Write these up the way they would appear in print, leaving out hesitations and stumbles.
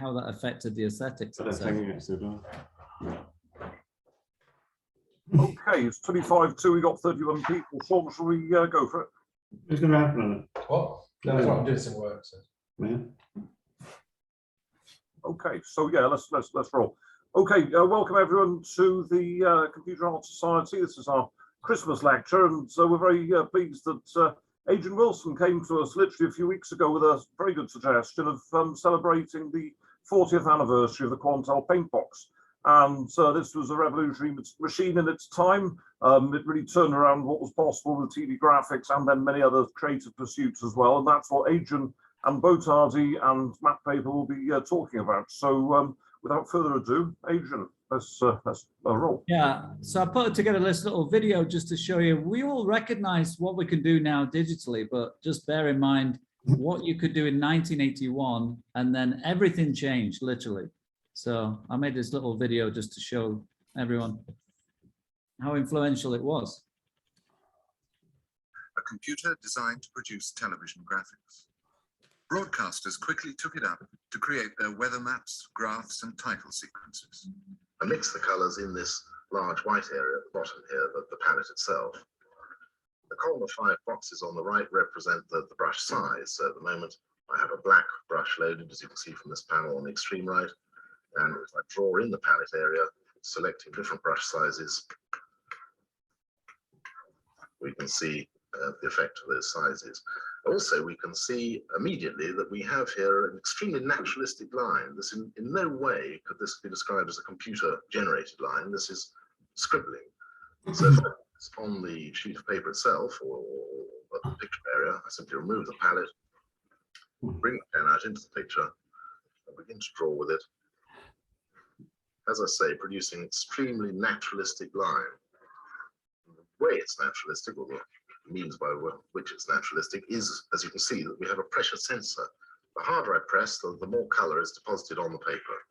how that affected the aesthetics. Okay, it's 25 we got 31 people. Sean, shall we go for it? Who's going to happen on it? What? No, I am doing some work. So. Yeah. Okay, so yeah, let's roll. Okay, welcome everyone to the Computer Art Society. This is our Christmas lecture, and so we're very pleased that Adrian Wilson came to us literally a few weeks ago with a very good suggestion of celebrating the 40th anniversary of the Quantel Paintbox. And this was a revolutionary machine in its time. It really turned around what was possible with TV graphics and then many other creative pursuits as well. And that's what Adrian and Beau Tardy and Matt Paeper will be talking about. So without further ado, Adrian, let's roll. Yeah, so I put together this little video just to show you. We all recognize what we can do now digitally, but just bear in mind what you could do in 1981, and then everything changed, literally. So I made this little video just to show everyone how influential it was. A computer designed to produce television graphics. Broadcasters quickly took it up to create their weather maps, graphs, and title sequences. I mix the colors in this large white area at the bottom here, the palette itself. The column of 5 boxes on the right represent the brush size. So at the moment, I have a black brush loaded, as you can see from this panel on the extreme right. And if I draw in the palette area, selecting different brush sizes, we can see the effect of those sizes. Also, we can see immediately that we have here an extremely naturalistic line. This in no way could this be described as a computer-generated line. This is scribbling. So on the sheet of paper itself or the picture area, I simply remove the palette, bring the pen out into the picture, and begin to draw with it. As I say, producing extremely naturalistic line. The way it's naturalistic, or the means by which it's naturalistic, is, as you can see, that we have a pressure sensor. The harder I press, the more color is deposited on the paper,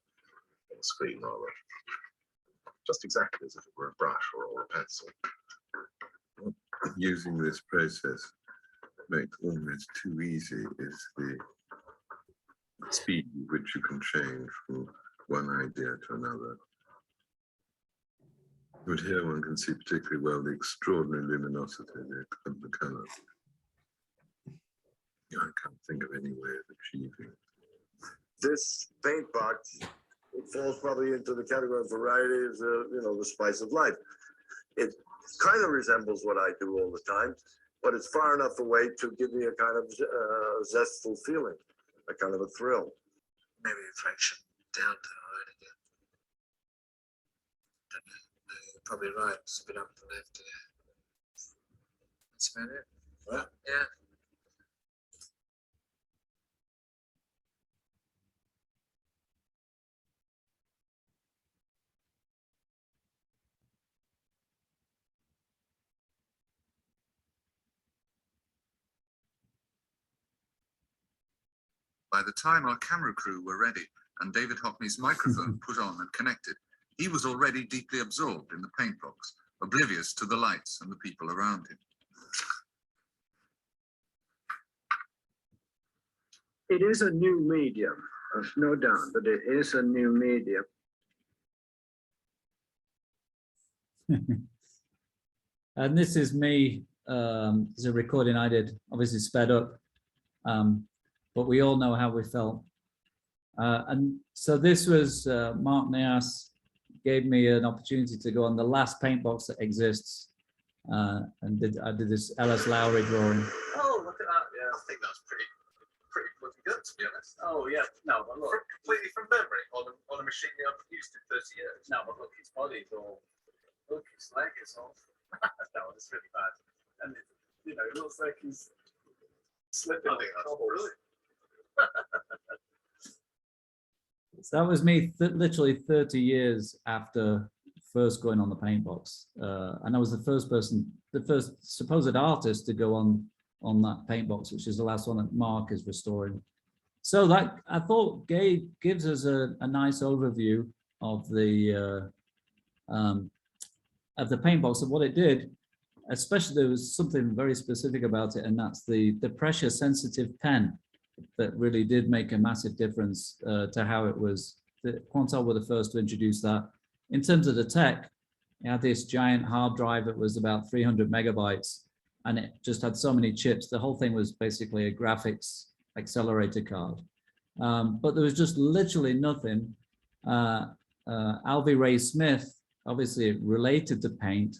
on the screen rather. Just exactly as if it were a brush or a pencil. Using this process makes almost too easy is the speed with which you can change from one idea to another. But here one can see particularly well the extraordinary luminosity of the colours. I can't think of any way of achieving. This paint box, it falls probably into the category of variety as the spice of life. It kind of resembles what I do all the time, but it's far enough away to give me a kind of zestful feeling, a kind of a thrill. Maybe a fraction down to right again. No, you're probably right. Spin up the left. That's about it. What? Yeah. By the time our camera crew were ready and David Hockney's microphone put on and connected, he was already deeply absorbed in the paintbox, oblivious to the lights and the people around him. It is a new medium, there's no doubt, but it is a new medium. And this is me, it's a recording I did, obviously sped up, but we all know how we felt. And so this was Mark Nias gave me an opportunity to go on the last paintbox that exists, and I did this Ellis Lowry drawing. Oh, look at that! Yeah, I think that's pretty bloody good, to be honest. Oh yeah, no, but look, Completely from memory on a machine they haven't used in 30 years. no, but look, his body's all, look, his leg is all. No, it's really bad, and it looks like he's slipping. I think that's brilliant. So that was me literally 30 years after first going on the paintbox, and I was the first supposed artist to go on that paintbox, which is the last one that Mark is restoring. So that, I thought, gives us a nice overview of the paintbox and what it did. Especially, there was something very specific about it, and that's the pressure sensitive pen. that really did make a massive difference to how it was. Quantel were the first to introduce that. In terms of the tech, it had this giant hard drive that was about 300 megabytes, and it just had so many chips. The whole thing was basically a graphics accelerator card. But there was just literally nothing. Alvy Ray Smith, obviously related to paint,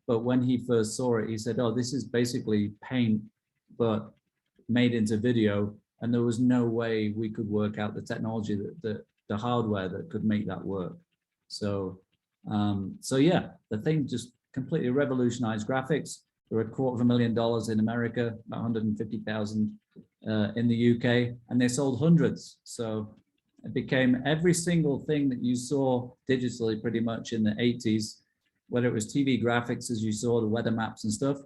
but when he first saw it, he said, oh, this is basically paint, but made into video. And there was no way we could work out the technology, the hardware that could make that work. So, so yeah, the thing just completely revolutionized graphics. There were $250,000 in America, about 150,000 in the UK, and they sold hundreds. So it became every single thing that you saw digitally pretty much in the 80s, whether it was TV graphics, as you saw, the weather maps and stuff,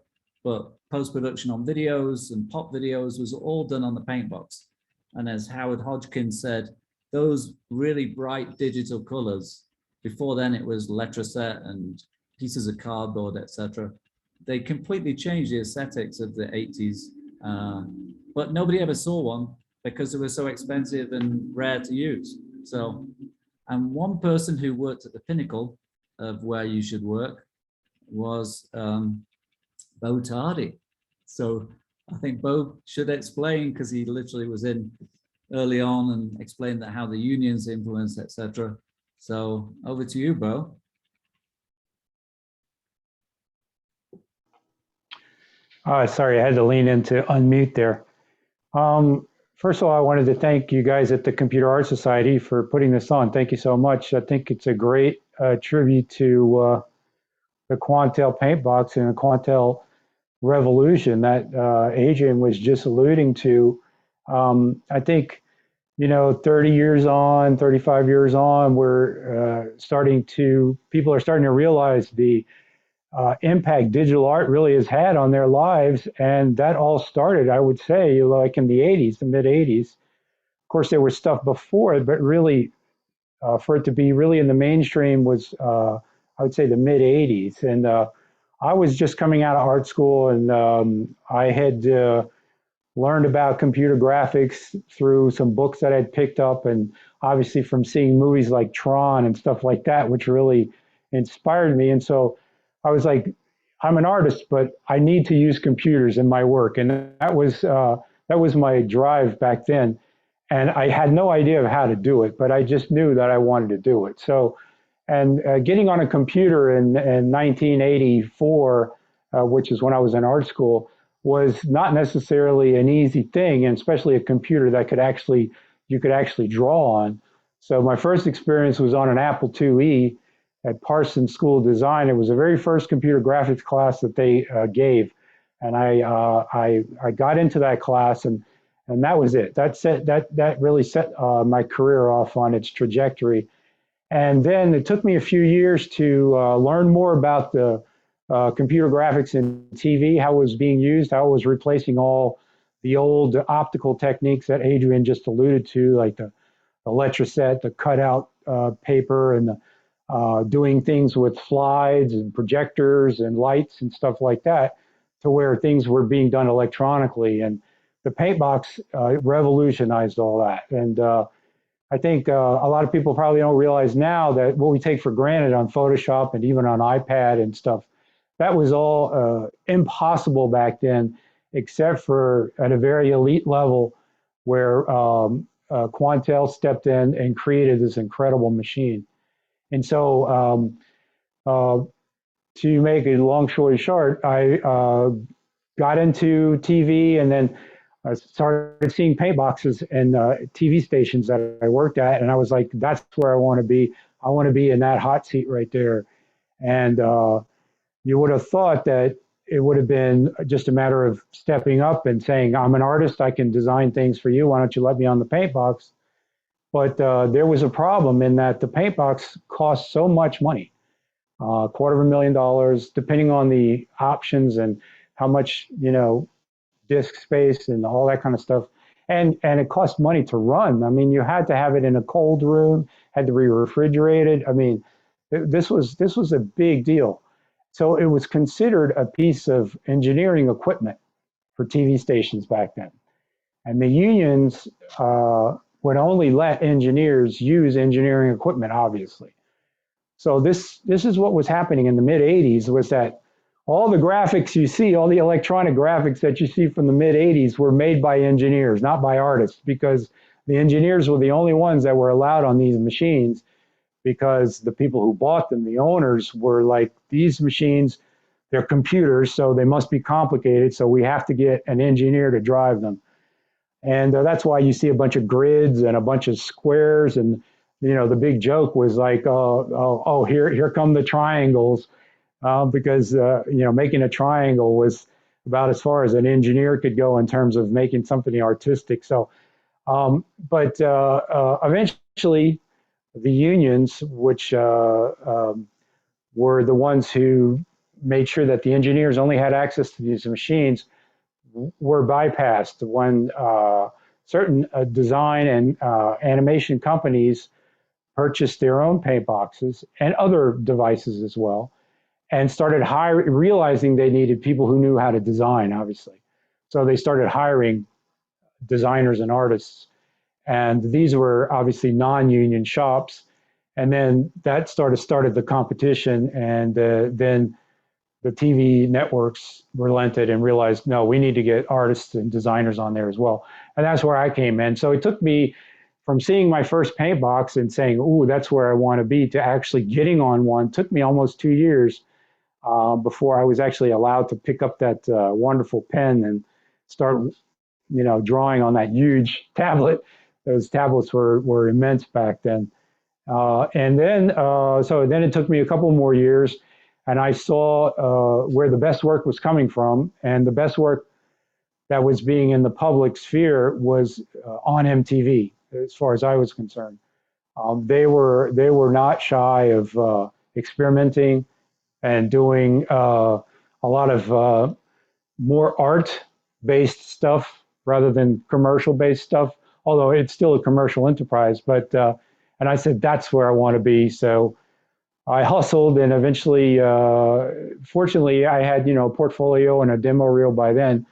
but post-production on videos and pop videos was all done on the Paintbox. And as Howard Hodgkin said, those really bright digital colors, before then it was letraset and pieces of cardboard, etc. They completely changed the aesthetics of the 80s, but nobody ever saw one because they were so expensive and rare to use. So, and one person who worked at the pinnacle of where you should work was Beau Tardy. So I think Beau should explain, because he literally was in early on and explained that how the unions influence, etc. So over to you, Beau. Sorry, I had to lean in to unmute there. First of all, I wanted to thank you guys at the Computer Art Society for putting this on. Thank you so much. I think it's a great tribute to the Quantel Paintbox and the Quantel revolution that Adrian was just alluding to. I think, you know, 30 years on, 35 years on, we're people are starting to realize the impact digital art really has had on their lives. And that all started, I would say, like in the 80s, the mid 80s. Of course, there was stuff before it, but really for it to be really in the mainstream was, I would say, the mid 80s. And I was just coming out of art school, and I had learned about computer graphics through some books that I'd picked up, and obviously from seeing movies like Tron and stuff like that, which really inspired me. And so I was like, I'm an artist, but I need to use computers in my work. And that was my drive back then. And I had no idea of how to do it, but I just knew that I wanted to do it. So, and getting on a computer in 1984, which is when I was in art school, was not necessarily an easy thing, and especially a computer that you could actually draw on. So my first experience was on an Apple IIe at Parsons School of Design. It was the very first computer graphics class that they gave, and I got into that class, and that was it. That really set my career off on its trajectory. And then it took me a few years to learn more about the computer graphics in TV, how it was being used, how it was replacing all the old optical techniques that Adrian just alluded to, like the letraset, the cutout paper, and the doing things with slides and projectors and lights and stuff like that, to where things were being done electronically. And the Paintbox revolutionized all that. And I think a lot of people probably don't realize now that what we take for granted on Photoshop and even on iPad and stuff, that was all impossible back then, except for at a very elite level where Quantel stepped in and created this incredible machine. And so to make a long story short, I got into TV, and then I started seeing paint boxes and TV stations that I worked at, and I was like, that's where I want to be. I want to be in that hot seat right there. And you would have thought that it would have been just a matter of stepping up and saying, I'm an artist, I can design things for you, why don't you let me on the paint box? But there was a problem in that the paint box cost so much money, $250,000, depending on the options and how much, you know, disk space and all that kind of stuff. And it cost money to run. I mean, you had to have it in a cold room, had to be refrigerated. I mean, this was a big deal. So it was considered a piece of engineering equipment for TV stations back then. And the unions would only let engineers use engineering equipment, obviously. So this is what was happening in the mid 80s, was that all the graphics you see, all the electronic graphics that you see from the mid 80s were made by engineers, not by artists, because the engineers were the only ones that were allowed on these machines, because the people who bought them, the owners, were like, these machines, they're computers, so they must be complicated, so we have to get an engineer to drive them. And that's why you see a bunch of grids and a bunch of squares. And, you know, the big joke was like, oh, here come the triangles, because, you know, making a triangle was about as far as an engineer could go in terms of making something artistic. So, but eventually the unions, which were the ones who made sure that the engineers only had access to these machines, were bypassed when certain design and animation companies purchased their own paint boxes and other devices as well, and started realizing they needed people who knew how to design, obviously. So they started hiring designers and artists, and these were obviously non-union shops. And then that started the competition, and then the TV networks relented and realized, no, we need to get artists and designers on there as well. And that's where I came in. So it took me from seeing my first paint box and saying, ooh, that's where I want to be, to actually getting on one. It took me almost 2 years before I was actually allowed to pick up that wonderful pen and start, you know, drawing on that huge tablet. Those tablets were immense back then. And then, so then it took me a couple more years, and I saw where the best work was coming from, and the best work that was being in the public sphere was on MTV, as far as I was concerned. They were not shy of experimenting and doing a lot of more art-based stuff rather than commercial-based stuff, although it's still a commercial enterprise. But and I said, that's where I want to be. So I hustled, and eventually, fortunately, I had, you know, a portfolio and a demo reel by then,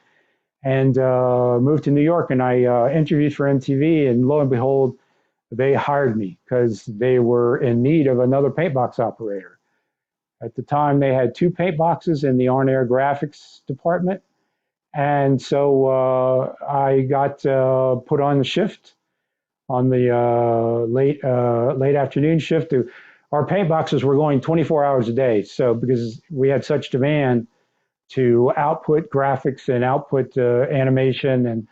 and moved to New York, and I interviewed for MTV, and lo and behold, they hired me because they were in need of another paint box operator. At the time, they had 2 paint boxes in the on-air graphics department, and so I got put on the shift, on the late afternoon shift. Our paint boxes were going 24 hours a day. So because we had such demand to output graphics and output animation and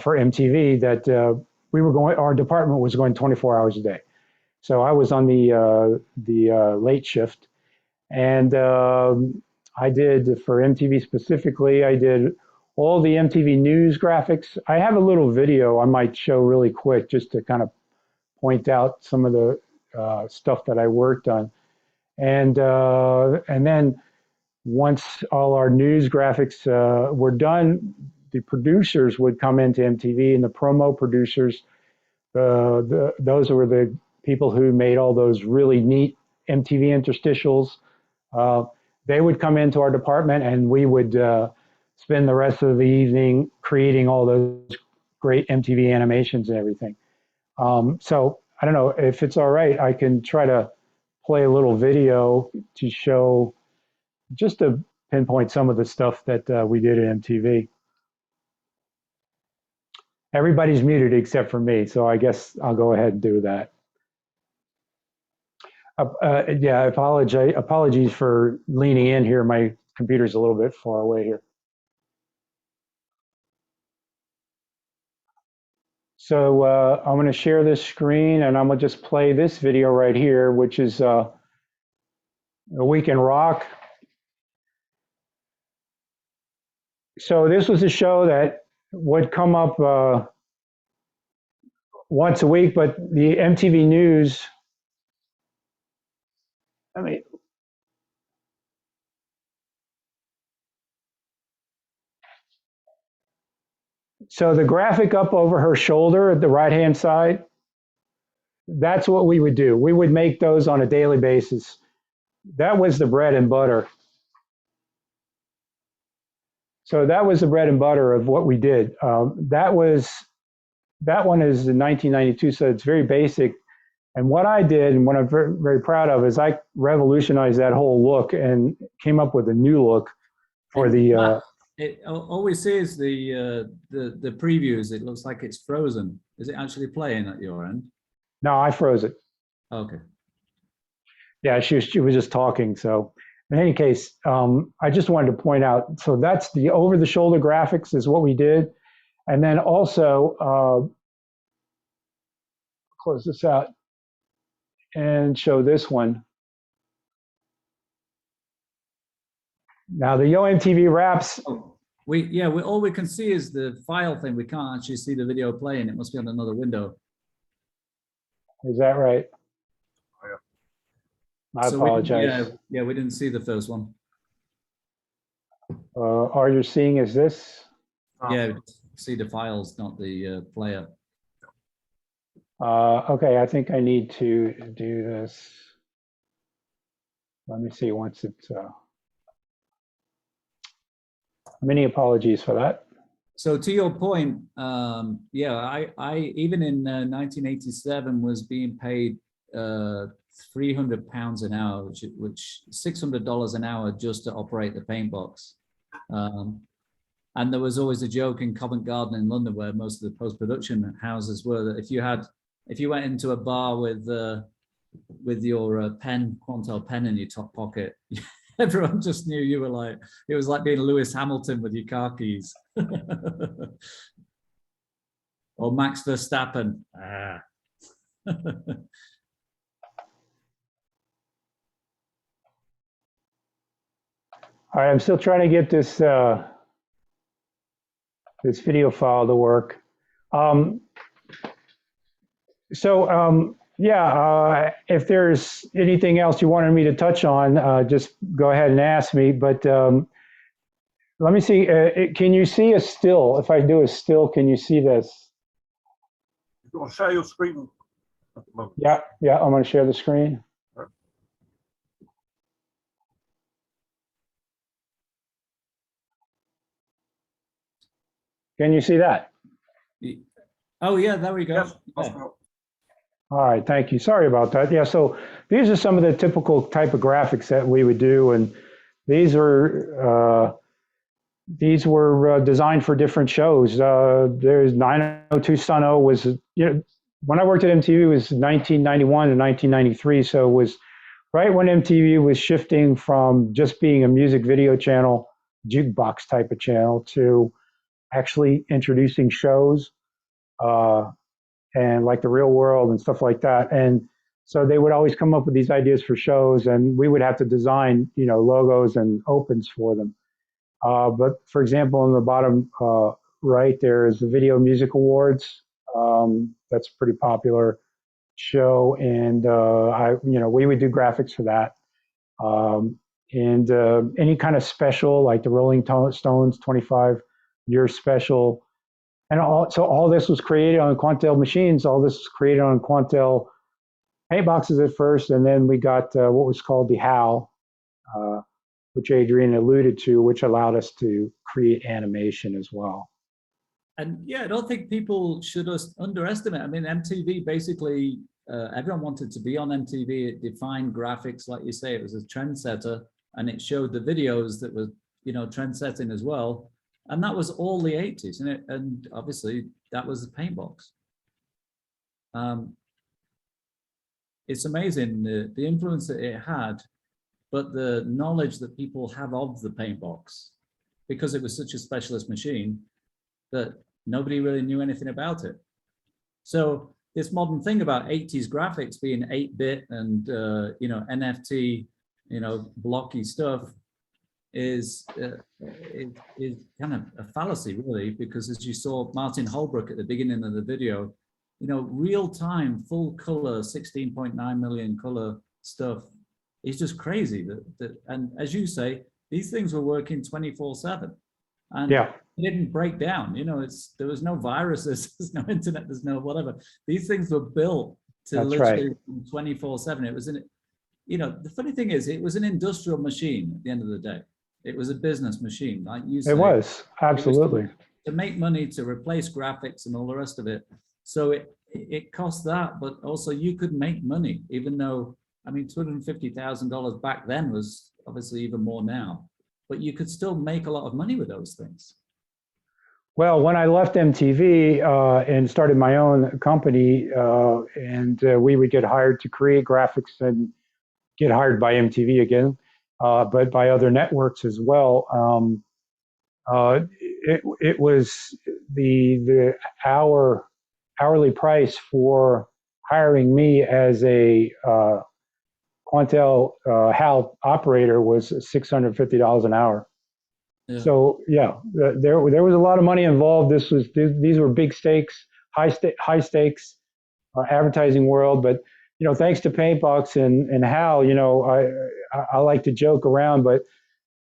for MTV, that our department was going 24 hours a day. So I was on the late shift, and I did, for MTV specifically, I did all the MTV News graphics. I have a little video I might show really quick just to kind of point out some of the stuff that I worked on. And then once all our news graphics were done, the producers would come into MTV, and the promo producers, those were the people who made all those really neat MTV interstitials. They would come into our department, and we would spend the rest of the evening creating all those great MTV animations and everything. So I don't know if it's all right, I can try to play a little video to show, just to pinpoint some of the stuff that we did at MTV. Everybody's muted except for me, so I guess I'll go ahead and do that. Yeah, apologies for leaning in here. My computer's a little bit far away here. So I'm going to share this screen, and I'm going to just play this video right here, which is A Week in Rock. So this was a show that would come up once a week, but the MTV News, so the graphic up over her shoulder at the right-hand side, that's what we would do. We would make those on a daily basis. That was the bread and butter. So that was the bread and butter of what we did. That one is in 1992, so it's very basic. And what I did, and what I'm very, very proud of, is I revolutionized that whole look and came up with a new look for the. All we see is the previews. It looks like it's frozen. Is it actually playing at your end? No, I froze it. Okay. Yeah, she was just talking. So in any case, I just wanted to point out. So that's the over-the-shoulder graphics is what we did, and then also close this out and show this one. Now the YoMTV Raps. All we can see is the file thing. We can't actually see the video playing. It must be on another window. Is that right? I apologize. We didn't see the first one. All you're seeing is this? Yeah, see the files, not the player. Okay, I think I need to do this. Let me see once it's. Many apologies for that. So to your point, I even in 1987 was being paid £300 an hour, which $600 an hour just to operate the Paintbox. And there was always a joke in Covent Garden in London, where most of the post-production houses were, that if you went into a bar with your Quantel pen in your top pocket, everyone just knew you were like, it was like being Lewis Hamilton with your car keys. Or Max Verstappen. All right, I'm still trying to get this this video file to work. If there's anything else you wanted me to touch on, just go ahead and ask me. But let me see. Can you see a still? If I do a still, can you see this? You want to share your screen at the moment? Yeah, I'm going to share the screen. Can you see that? Oh, yeah, there we go. Yes, yeah. All right, thank you. Sorry about that. Yeah, so these are some of the typical type of graphics that we would do, and these were designed for different shows. There's 902 Sun O was, when I worked at MTV, it was 1991 to 1993, so it was right when MTV was shifting from just being a music video channel, jukebox type of channel, to actually introducing shows. And like The Real World and stuff like that. And so they would always come up with these ideas for shows, and we would have to design, logos and opens for them. But for example, on the bottom right, there is the Video Music Awards. That's a pretty popular show, and we would do graphics for that. And any kind of special, like the Rolling Stones 25-year special. And all this was created on Quantel machines. All this was created on Quantel Paintboxes at first, and then we got what was called the HAL, which Adrian alluded to, which allowed us to create animation as well. And I don't think people should underestimate. I mean, MTV basically, everyone wanted to be on MTV. It defined graphics, like you say. It was a trendsetter, and it showed the videos that were, trend-setting as well. And that was all the 80s, and obviously that was the Paintbox. It's amazing the influence that it had, but the knowledge that people have of the Paintbox, because it was such a specialist machine that nobody really knew anything about it. So this modern thing about 80s graphics being 8-bit and NFT, blocky stuff, is kind of a fallacy, really, because as you saw Martin Holbrook at the beginning of the video, real-time, full color, 16.9 million color stuff is just crazy. And as you say, these things were working 24/7, and it didn't break down. There was no viruses, there's no internet, there's no whatever. These things were built to literally 24/7. It was the funny thing is, it was an industrial machine at the end of the day. It was a business machine, like you It say. was, absolutely. To make money, to replace graphics and all the rest of it. So it cost that, but also you could make money, even though, I mean, $250,000 back then was obviously even more now, but you could still make a lot of money with those things. Well, when I left MTV and started my own company, and we would get hired to create graphics and get hired by MTV again, but by other networks as well. It was the hourly price for hiring me as a Quantel HAL operator was $650 an hour. Yeah. So yeah, there was a lot of money involved. These were big stakes, high stakes advertising world. But thanks to Paintbox and HAL, I like to joke around, but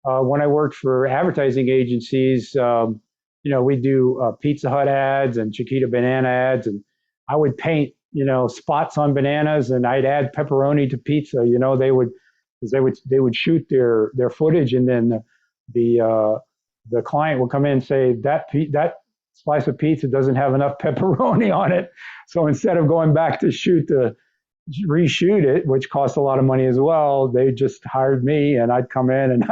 when I worked for advertising agencies, we do Pizza Hut ads and Chiquita banana ads, and I would paint, spots on bananas, and I'd add pepperoni to pizza. They would shoot their footage, and then the client would come in and say that slice of pizza doesn't have enough pepperoni on it. So instead of going back to reshoot it, which cost a lot of money as well, they just hired me, and I'd come in and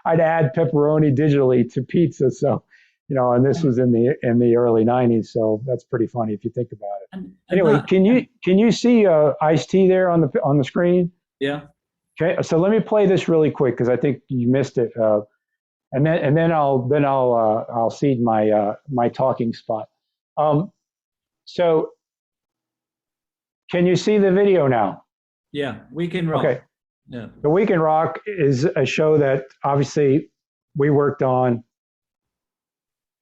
I'd add pepperoni digitally to pizza. So, and this was in the early 90s. So that's pretty funny if you think about it. Anyway, can you see Ice-T there on the screen? Yeah. Okay. So let me play this really quick because I think you missed it. And then I'll cede my talking spot. So can you see the video now? Yeah, Weekend Rock. Okay. Yeah. The Weekend Rock is a show that obviously we worked on.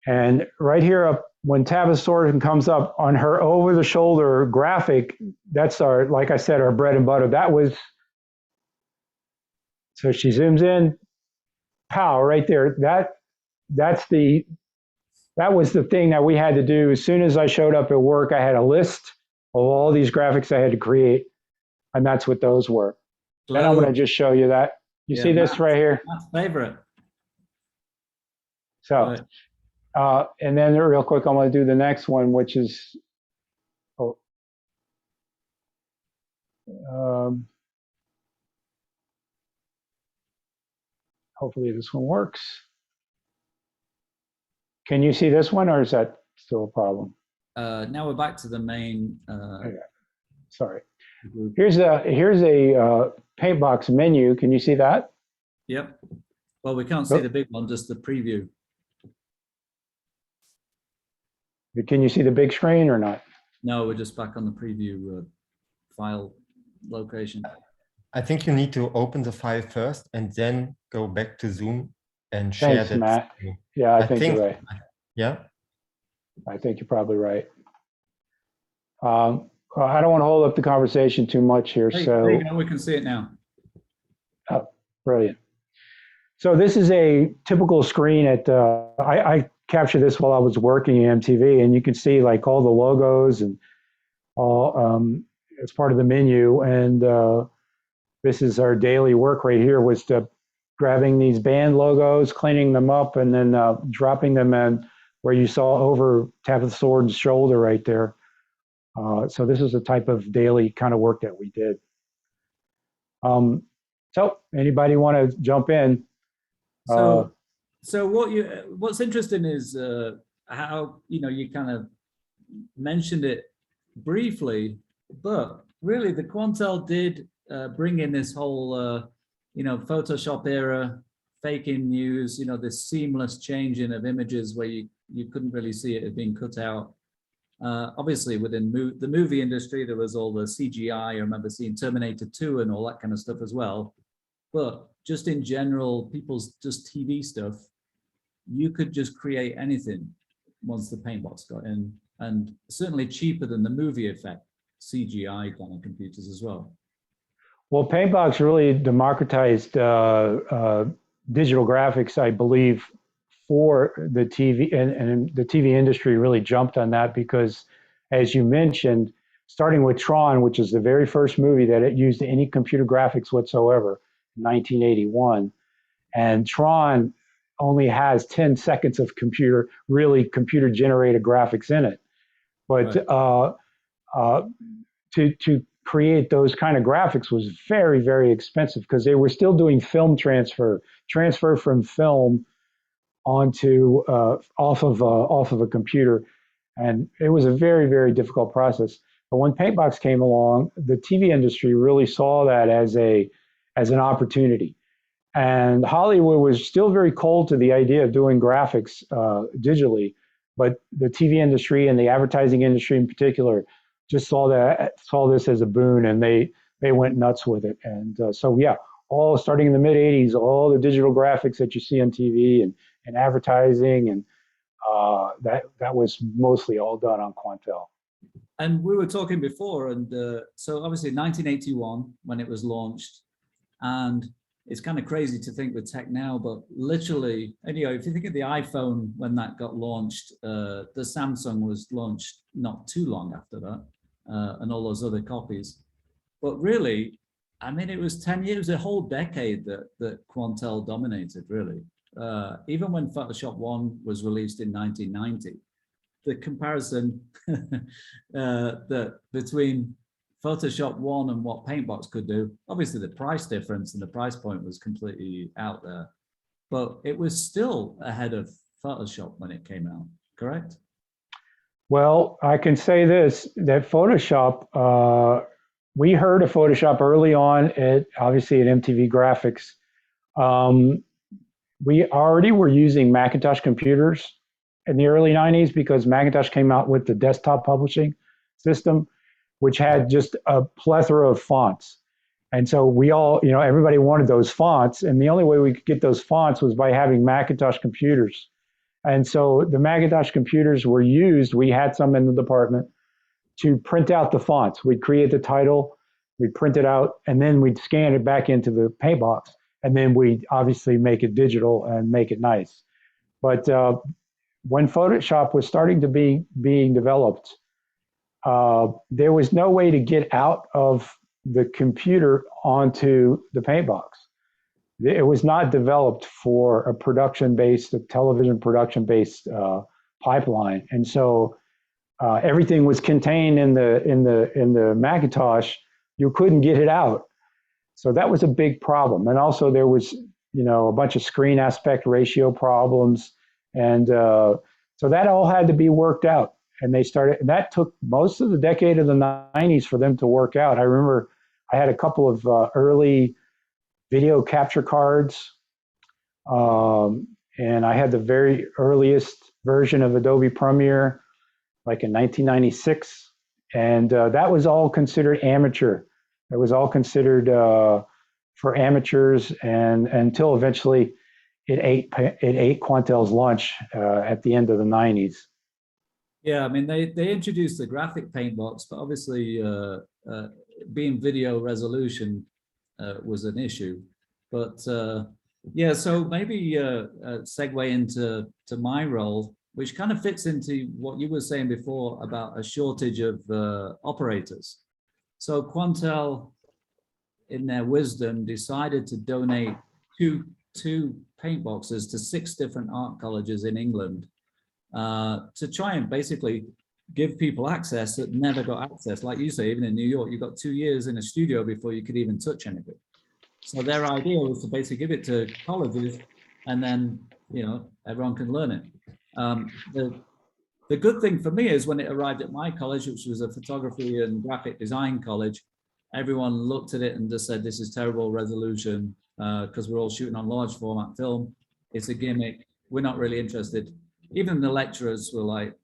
And right here up, when Tabitha Thornton comes up on her over-the-shoulder graphic, that's like I said, our bread and butter. So she zooms in, pow, right there. That was the thing that we had to do. As soon as I showed up at work, I had a list of all these graphics I had to create, and that's what those were. Then I'm going to just show you that. You see this right here? My favorite. So, and then real quick, I'm going to do the next one, which is, hopefully this one works. Can you see this one, or is that still a problem? Now we're back to the main. Sorry. Here's a Paintbox menu. Can you see that? Yep. Well, we can't see the big one, just the preview. Can you see the big screen or not? No, we're just back on the preview file location. I think you need to open the file first and then go back to Zoom and share Thanks, that. Matt. Yeah, I think you're right. Yeah. I think you're probably right. I don't want to hold up the conversation too much here. Hey, so there you go, we can see it now. Oh, brilliant. So this is a typical screen at, I captured this while I was working in MTV, and you can see like all the logos and all as part of the menu. And this is our daily work right here, was grabbing these band logos, cleaning them up, and then dropping them in where you saw over Tabitha Thornton's shoulder right there. So this is the type of daily kind of work that we did. So anybody want to jump in? So what's interesting is how you kind of mentioned it briefly, but really the Quantel did bring in this whole Photoshop era, faking news, this seamless changing of images where you couldn't really see it as being cut out. Obviously within the movie industry, there was all the CGI. I remember seeing Terminator 2 and all that kind of stuff as well. But just in general, people's just TV stuff, you could just create anything once the Paintbox got in, and certainly cheaper than the movie effect CGI kind of computers as well. Well, Paintbox really democratized digital graphics, I believe, for the TV, and the TV industry really jumped on that because, as you mentioned, starting with Tron, which is the very first movie that it used any computer graphics whatsoever, 1981, and Tron only has 10 seconds of computer generated graphics in it. But to create those kind of graphics was very, very expensive because they were still doing film transfer from film onto off of a computer, and it was a very, very difficult process. But when Paintbox came along, the TV industry really saw that as an opportunity, and Hollywood was still very cold to the idea of doing graphics digitally, but the TV industry and the advertising industry in particular just saw this as a boon, and they went nuts with it. And so yeah, all starting in the mid '80s, all the digital graphics that you see on TV and advertising, and that was mostly all done on Quantel. And we were talking before, and so obviously 1981 when it was launched, and it's kind of crazy to think with tech now, but literally, and if you think of the iPhone when that got launched, the Samsung was launched not too long after that, and all those other copies. But really, I mean, it was 10 years, a whole decade that Quantel dominated, really. Even when Photoshop 1 was released in 1990, the comparison between Photoshop 1 and what Paintbox could do, obviously the price difference and the price point was completely out there, but it was still ahead of Photoshop when it came out, correct? Well, I can say this, that Photoshop, we heard of Photoshop early on obviously at MTV Graphics. We already were using Macintosh computers in the early 90s because Macintosh came out with the desktop publishing system, which had just a plethora of fonts. And so we all, everybody wanted those fonts, and the only way we could get those fonts was by having Macintosh computers. And so the Macintosh computers were used, we had some in the department, to print out the fonts. We'd create the title, we'd print it out, and then we'd scan it back into the Paintbox, and then we'd obviously make it digital and make it nice. But when Photoshop was starting to being developed, there was no way to get out of the computer onto the Paintbox. It was not developed for a television production-based pipeline, and so everything was contained in the Macintosh. You couldn't get it out, so that was a big problem. And also there was a bunch of screen aspect ratio problems, and so that all had to be worked out. And that took most of the decade of the 90s for them to work out. I remember I had a couple of early video capture cards, and I had the very earliest version of Adobe Premiere, like in 1996, and that was all considered amateur. It was all considered for amateurs, and until eventually it ate Quantel's lunch at the end of the 90s. Yeah, I mean, they introduced the graphic Paintbox, but obviously being video resolution was an issue. But yeah, so maybe segue into my role, which kind of fits into what you were saying before about a shortage of operators. So Quantel, in their wisdom, decided to donate two Paintboxes to 6 different art colleges in England, to try and basically give people access that never got access. Like you say, even in New York, you got 2 years in a studio before you could even touch anything. So their idea was to basically give it to colleges, and then everyone can learn it. The good thing for me is when it arrived at my college, which was a photography and graphic design college, everyone looked at it and just said, this is terrible resolution, because we're all shooting on large format film. It's a gimmick. We're not really interested. Even the lecturers were like,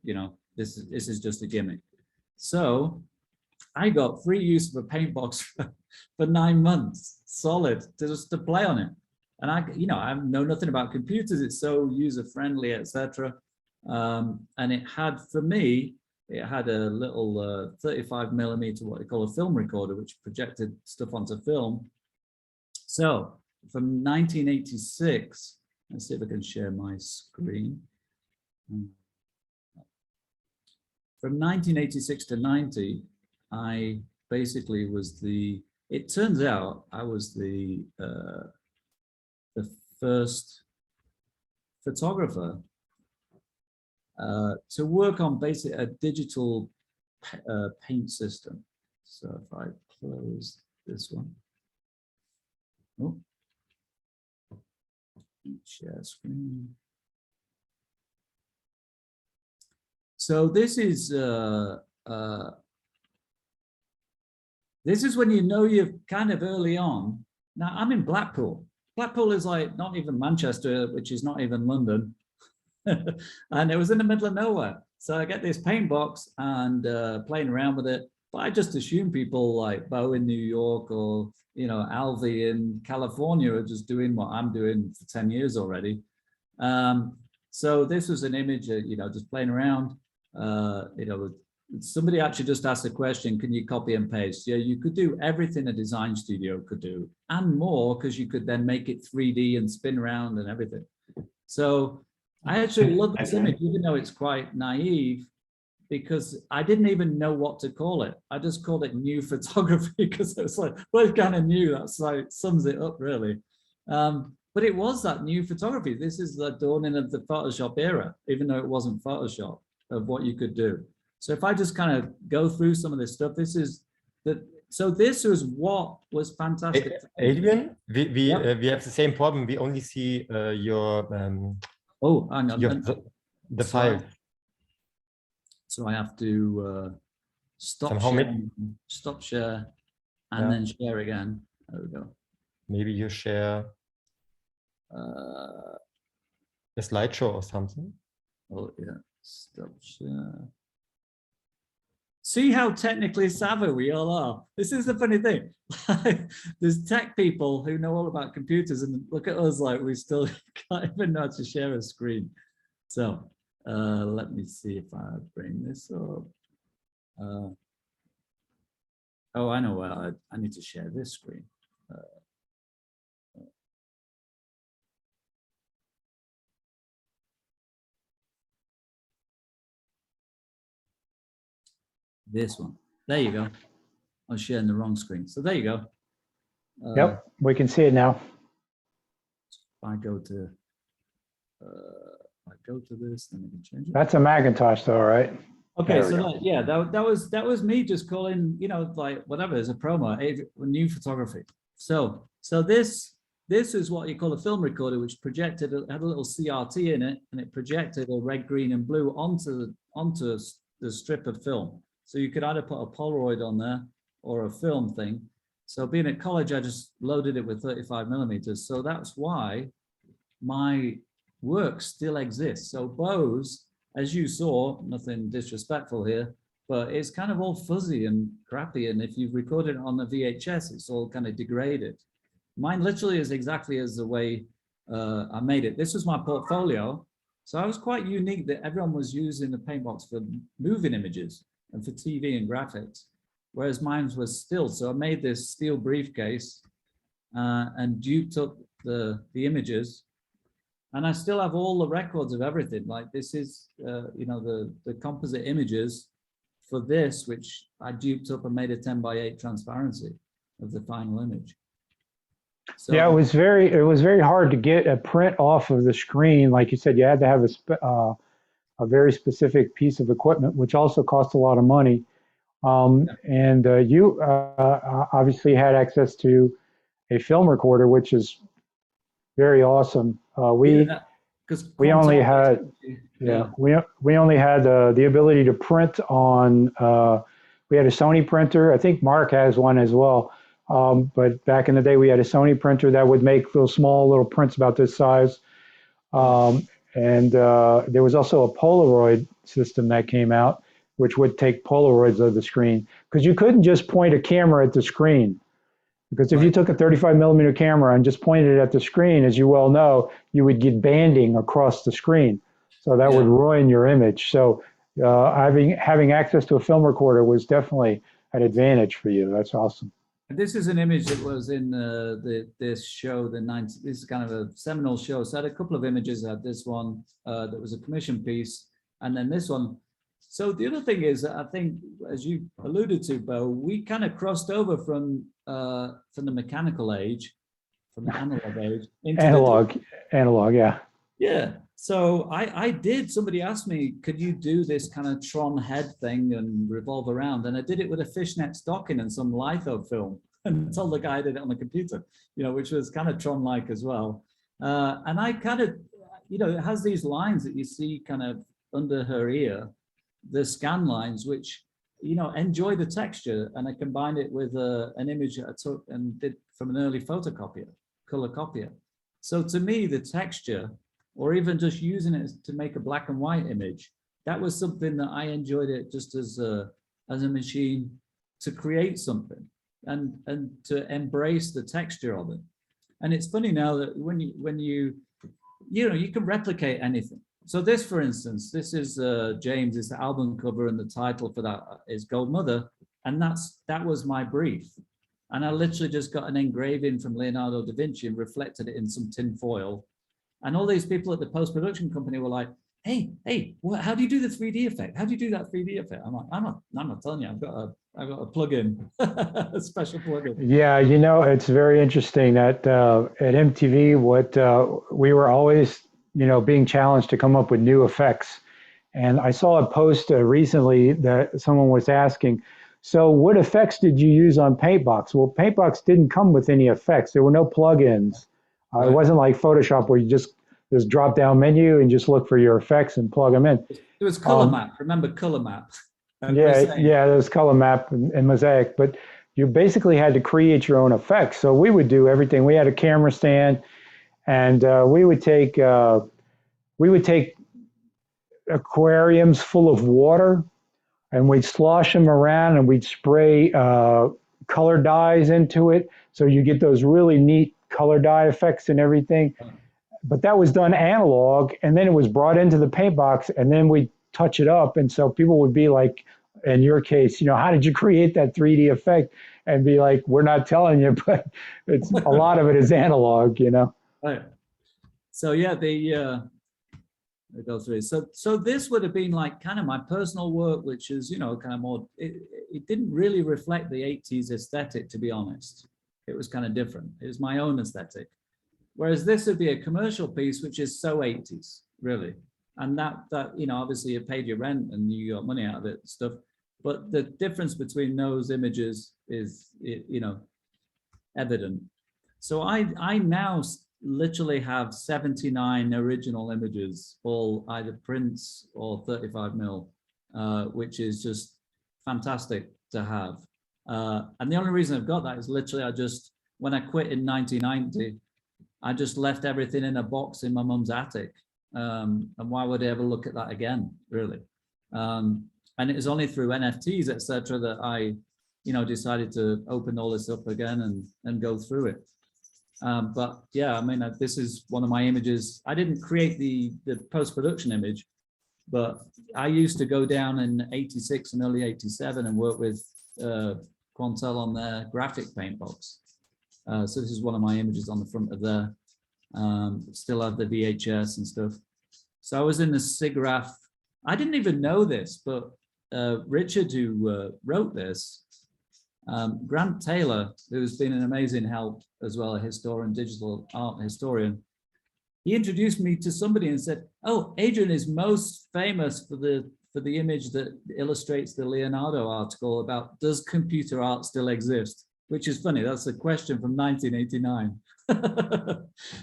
this is just a gimmick. So I got free use of a Paintbox for 9 months, solid, just to play on it. And I know nothing about computers. It's so user friendly, etc. And it had, for me, it had a little 35mm, what they call a film recorder, which projected stuff onto film. So from 1986, let's see if I can share my screen. From 1986 to 90, I basically was it turns out I was the first photographer to work on basically a digital paint system. So if I close this one, oh, share screen. So this is when you know you're kind of early on. Now I'm in Blackpool. Blackpool is like not even Manchester, which is not even London. And it was in the middle of nowhere. So I get this paint box and playing around with it. But I just assume people like Beau in New York or, you know, Alvy in California are just doing what I'm doing for 10 years already. So this was an image, you know, just playing around. You know, somebody actually just asked a question, can you copy and paste? Yeah, you could do everything a design studio could do and more, because you could then make it 3D and spin around and everything. So I actually love this image, even though it's quite naive, because I didn't even know what to call it. I just called it new photography because it was like, well, it's kind of new. That's like sums it up really. But it was that new photography. This is the dawning of the Photoshop era, even though it wasn't Photoshop, of what you could do. So if I just kind of go through some of this stuff, this is the, so this was what was fantastic. Adrian, we have the same problem. We only see your oh, hang on. The file. So I have to stop share, stop share, and then share again. There we go. Maybe you share a slideshow or something. Oh yeah, stop share. See how technically savvy we all are. This is the funny thing. There's tech people who know all about computers, and look at us like we still can't even know how to share a screen. So let me see if I bring this up. Oh, I know where I need to share this screen. This one. There you go. I was sharing the wrong screen. So there you go. Yep, we can see it now. If I go to this, then we can change it. That's a Macintosh though, right? Okay, so that, yeah, that was me just calling, you know, like whatever, as a promo, new photography. So this is what you call a film recorder, which projected, had a little CRT in it, and it projected a red, green, and blue onto the strip of film. So you could either put a Polaroid on there or a film thing. So being at college, I just loaded it with 35mm. So that's why my work still exists. So Beau's, as you saw, nothing disrespectful here, but it's kind of all fuzzy and crappy. And if you've recorded it on the VHS, it's all kind of degraded. Mine literally is exactly as the way I made it. This was my portfolio. So I was quite unique that everyone was using the Paintbox for moving images and for TV and graphics, whereas mine was still. So I made this steel briefcase and duped up the images. And I still have all the records of everything. Like this is, you know, the composite images for this, which I duped up and made a 10:8 transparency of the final image. So, yeah, it was very hard to get a print off of the screen. Like you said, you had to have a very specific piece of equipment, which also cost a lot of money. And you obviously had access to a film recorder, which is very awesome. We only had we only had the ability to print on. We had a Sony printer. I think Mark has one as well. But back in the day, we had a Sony printer that would make small little prints about this size. And there was also a Polaroid system that came out, which would take Polaroids of the screen, because you couldn't just point a camera at the screen. Because if you took a 35mm camera and just pointed it at the screen, as you well know, you would get banding across the screen. So that would ruin your image. So having access to a film recorder was definitely an advantage for you. That's awesome. This is an image that was in this show, this is kind of a seminal show. So I had a couple of images. I had this one that was a commission piece, and then this one. So the other thing is that I think, as you alluded to, Beau, we kind of crossed over from the mechanical age from the analog age into Analog, yeah. yeah. So I did, somebody asked me, could you do this kind of Tron head thing and revolve around? And I did it with a fishnet stocking and some litho film and told the guy I did it on the computer, you know, which was kind of Tron-like as well. And I kind of, you know, it has these lines that you see kind of under her ear, the scan lines, which, you know, enjoy the texture. And I combined it with an image that I took and did from an early photocopier, color copier. So to me, the texture, or even just using it to make a black and white image, that was something that I enjoyed it just as a machine to create something and to embrace the texture of it. And it's funny now that when you know, you can replicate anything. So this, for instance, this is James, it's the album cover, and the title for that is Gold Mother. And that was my brief. And I literally just got an engraving from Leonardo da Vinci and reflected it in some tin foil. And all these people at the post-production company were like, hey, how do you do the 3D effect? How do you do that 3D effect? I'm like, I'm not telling you, I've got a plugin, a special plugin. Yeah, you know, it's very interesting that at MTV, we were always, you know, being challenged to come up with new effects. And I saw a post recently that someone was asking, so what effects did you use on Paintbox? Well, Paintbox didn't come with any effects. There were no plugins. Right. It wasn't like Photoshop where you just, there's drop down menu and just look for your effects and plug them in. It was color map. Remember color map? Yeah, there's color map and mosaic, but you basically had to create your own effects. So we would do everything. We had a camera stand, and we would take aquariums full of water, and we'd slosh them around, and we'd spray color dyes into it. So you get those really neat color dye effects and everything. But that was done analog, and then it was brought into the Paintbox, and then we touch it up. And so people would be like, in your case, you know, how did you create that 3D effect? And be like, we're not telling you, but it's a lot of it is analog, you know. Right. So yeah, it goes through. So this would have been like kind of my personal work, which is, you know, kind of more, it didn't really reflect the 80s aesthetic, to be honest. It was kind of different. It was my own aesthetic. Whereas this would be a commercial piece, which is so 80s, really. And that you know, obviously you paid your rent and you got money out of it and stuff. But the difference between those images is, you know, evident. So I now literally have 79 original images, all either prints or 35 mil, which is just fantastic to have. And the only reason I've got that is literally when I quit in 1990, I just left everything in a box in my mum's attic. And why would I ever look at that again, really? And it was only through NFTs, etc., that I, you know, decided to open all this up again and go through it. But yeah, I mean, this is one of my images. I didn't create the post-production image, but I used to go down in 86 and early 87 and work with Quantel on their graphic Paintbox. So this is one of my images on the front of there. Still have the VHS and stuff. So I was in the SIGGRAPH. I didn't even know this, but Richard, who wrote this, Grant Taylor, who's been an amazing help as well, a historian, digital art historian, he introduced me to somebody and said, oh, Adrian is most famous for the image that illustrates the Leonardo article about, does computer art still exist? Which is funny, that's a question from 1989.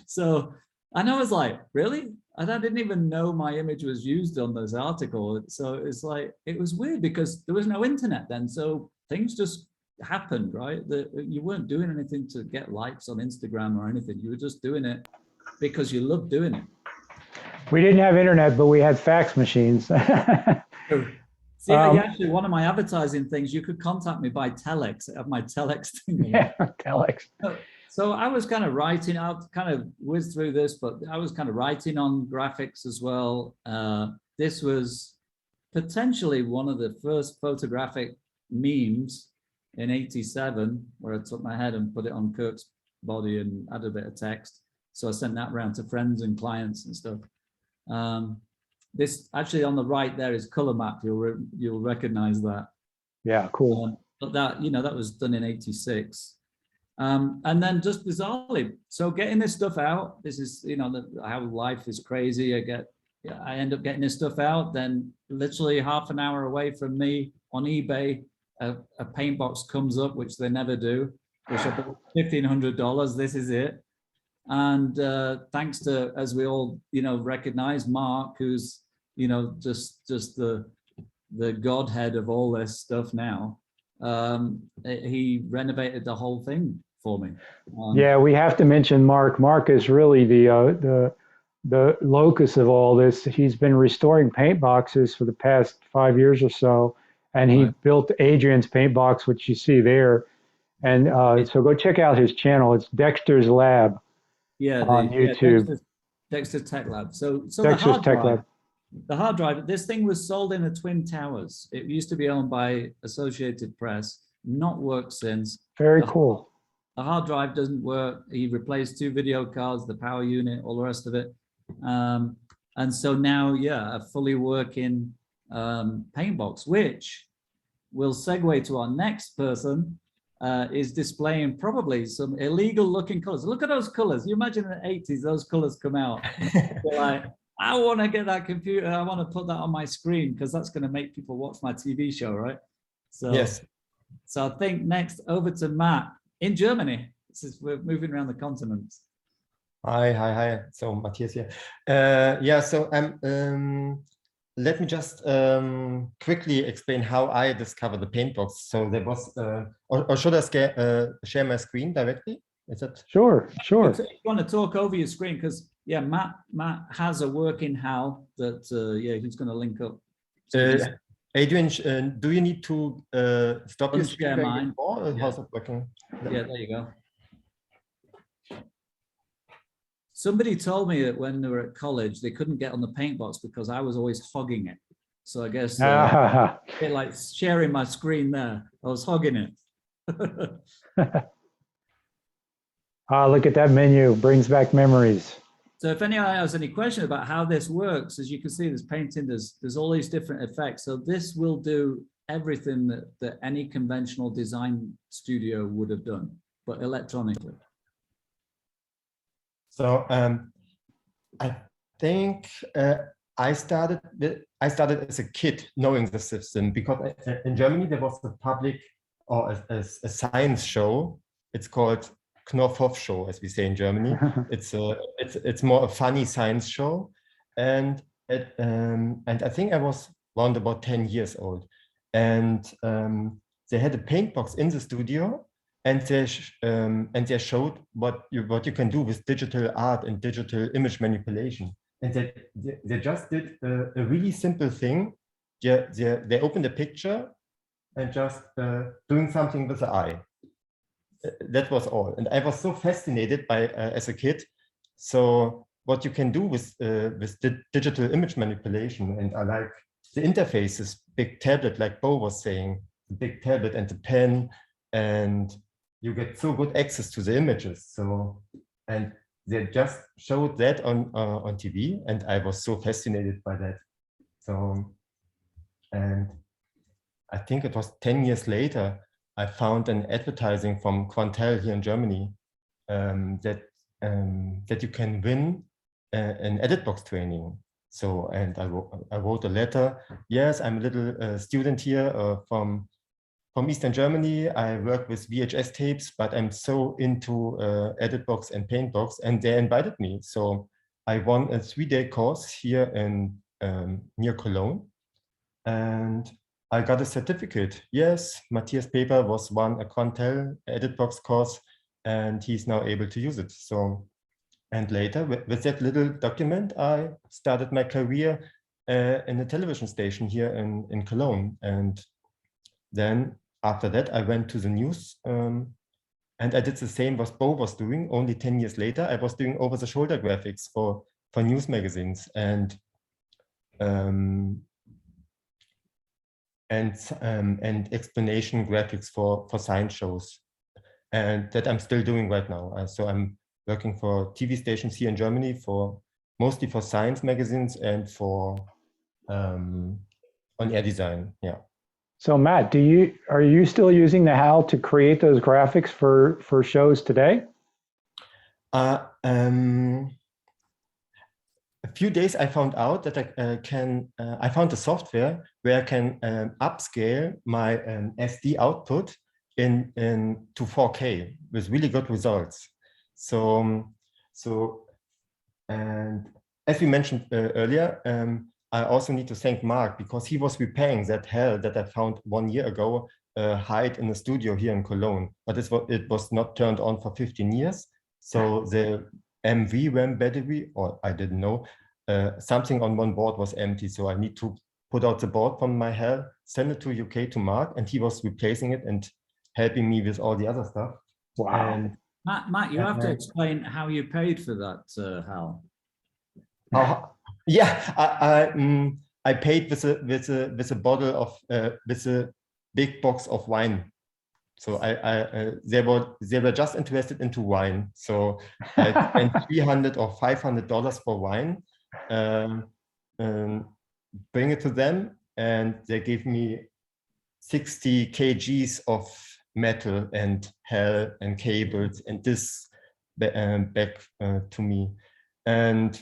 So, and I was like, really? And I didn't even know my image was used on this article. So it's like, it was weird because there was no internet then. So things just happened, right? You weren't doing anything to get likes on Instagram or anything. You were just doing it because you loved doing it. We didn't have internet, but we had fax machines. See, actually, one of my advertising things, you could contact me by telex. I have my telex thing. Yeah, telex. So I was kind of writing out, kind of whizzed through this, but I was kind of writing on graphics as well. This was potentially one of the first photographic memes in 87, where I took my head and put it on Kirk's body and added a bit of text. So I sent that around to friends and clients and stuff. This actually on the right there is color map. You'll recognize that. Yeah, cool. But that, you know, that was done in 86. And then just bizarrely, so getting this stuff out, this is, you know, how life is crazy. I end up getting this stuff out, then literally half an hour away from me on eBay, a Paintbox comes up, which they never do, which I bought $1,500. This is it. And thanks to, as we all, you know, recognize, Mark, who's, you know, just the godhead of all this stuff now, he renovated the whole thing for me. Yeah, we have to mention Mark. Mark is really the locus of all this. He's been restoring paint boxes for the past 5 years or so, and he built Adrian's paint box, which you see there. And so go check out his channel. It's Dexter's Lab. Yeah, on YouTube. Yeah, Dexter's Tech Lab. So Dexter's Tech Lab. The hard drive, this thing was sold in the Twin Towers. It used to be owned by Associated Press, not worked since. Very cool. The hard drive doesn't work. He replaced 2 video cards, the power unit, all the rest of it. And so now, yeah, a fully working Paintbox, which will segue to our next person, is displaying probably some illegal looking colors. Look at those colors. You imagine in the 80s, those colors come out. You're like, I want to get that computer. I want to put that on my screen because that's going to make people watch my TV show, right? So, yes. So I think next over to Matt in Germany. We're moving around the continents. Hi. So Matthias here. Yeah, so let me just quickly explain how I discovered the Paintbox. So there was, or should I share my screen directly? Is that sure? If you want to talk over your screen, because yeah, Matt has a working HAL that yeah, he's going to link up. Adrian, do you need to stop your share screen? mine? Or how's it working? Yeah, there you go. Somebody told me that when they were at college, they couldn't get on the Paintbox because I was always hogging it. So I guess bit like sharing my screen there. I was hogging it. Look at that menu, brings back memories. So if anyone has any question about how this works, as you can see, there's painting, there's all these different effects. So this will do everything that any conventional design studio would have done, but electronically. So I think I started as a kid knowing the system because in Germany there was a public or a science show. It's called Knopfhoff show, as we say in Germany. It's more a funny science show, and I think I was around about 10 years old, and they had a Paintbox in the studio. And they showed what you can do with digital art and digital image manipulation. And they just did a really simple thing. They opened a picture and just doing something with the eye. That was all. And I was so fascinated by as a kid. So what you can do with digital image manipulation, and I like the interfaces, big tablet, like Beau was saying, the big tablet and the pen, and you get so good access to the images. So, and they just showed that on TV, and I was so fascinated by that. So, and I think it was 10 years later, I found an advertising from Quantel here in Germany that you can win an EditBox training. So, and I wrote a letter. Yes, I'm a little student here from Eastern Germany. I work with VHS tapes, but I'm so into EditBox and Paintbox, and they invited me. So I won a 3-day course here in near Cologne, and I got a certificate. Yes, Matthias Paeper was won a Quantel EditBox course, and he's now able to use it. So, and later with that little document, I started my career in a television station here in Cologne, and then after that, I went to the news, and I did the same what Beau was doing. Only 10 years later, I was doing over-the-shoulder graphics for news magazines and explanation graphics for science shows, and that I'm still doing right now. So I'm working for TV stations here in Germany mostly for science magazines and for on-air design. Yeah. So Matt, are you still using the HAL to create those graphics for shows today? A few days I found out that I found a software where I can upscale my SD output to 4K with really good results. And as we mentioned earlier, I also need to thank Mark because he was repairing that HAL that I found 1 year ago hide in the studio here in Cologne, but it was not turned on for 15 years. So the MV RAM battery, or I didn't know, something on one board was empty. So I need to put out the board from my HAL, send it to UK to Mark, and he was replacing it and helping me with all the other stuff. Wow. And Matt, you have to explain how you paid for that, HAL. Yeah, I paid with a bottle of with a big box of wine. So they were just interested into wine. So I spent $300 or $500 for wine, bring it to them, and they gave me 60 kgs of metal and HAL and cables and this back to me. And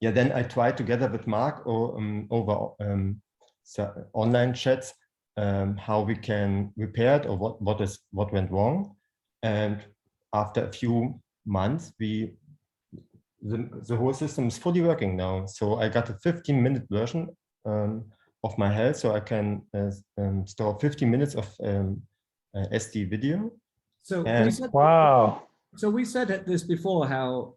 yeah, then I tried together with Mark over online chats how we can repair it or what went wrong. And after a few months, the whole system is fully working now. So I got a 15-minute version of my HAL, so I can store 50 minutes of SD video. So wow. So we said this before, how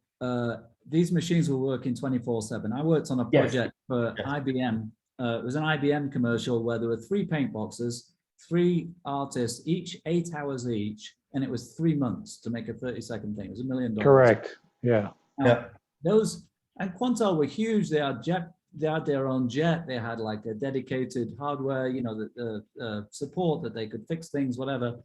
these machines will work in 24/7. I worked on a project for IBM. It was an IBM commercial where there were 3 paint boxes, 3 artists, each 8 hours each, and it was 3 months to make a 30-second thing. It was $1 million. Correct. Yeah. Those, and Quantel were huge. They had their own jet. They had like a dedicated hardware, you know, the support that they could fix things, whatever.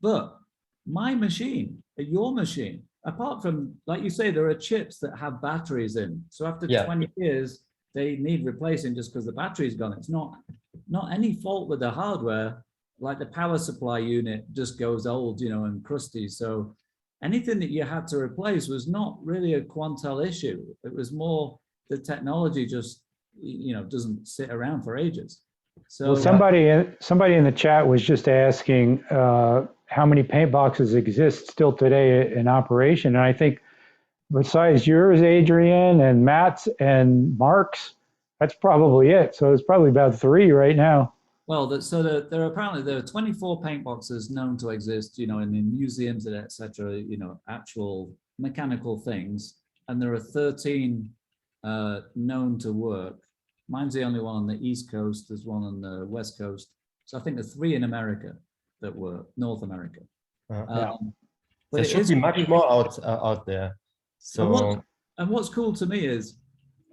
But my machine, your machine, apart from, like you say, there are chips that have batteries in. So after 20 years, they need replacing just because the battery's gone. It's not any fault with the hardware. Like the power supply unit just goes old, you know, and crusty. So anything that you had to replace was not really a Quantel issue. It was more the technology just, you know, doesn't sit around for ages. So well, somebody in the chat was just asking how many paint boxes exist still today in operation. And I think besides yours, Adrian, and Matt's and Mark's, that's probably it. So it's probably about 3 right now. Well, there are 24 paint boxes known to exist, you know, in museums, etc. You know, actual mechanical things, and there are 13 known to work. Mine's the only one on the East Coast. There's one on the West Coast. So I think there's 3 in America that work, North America. But there should be much more out there. So and what's cool to me is,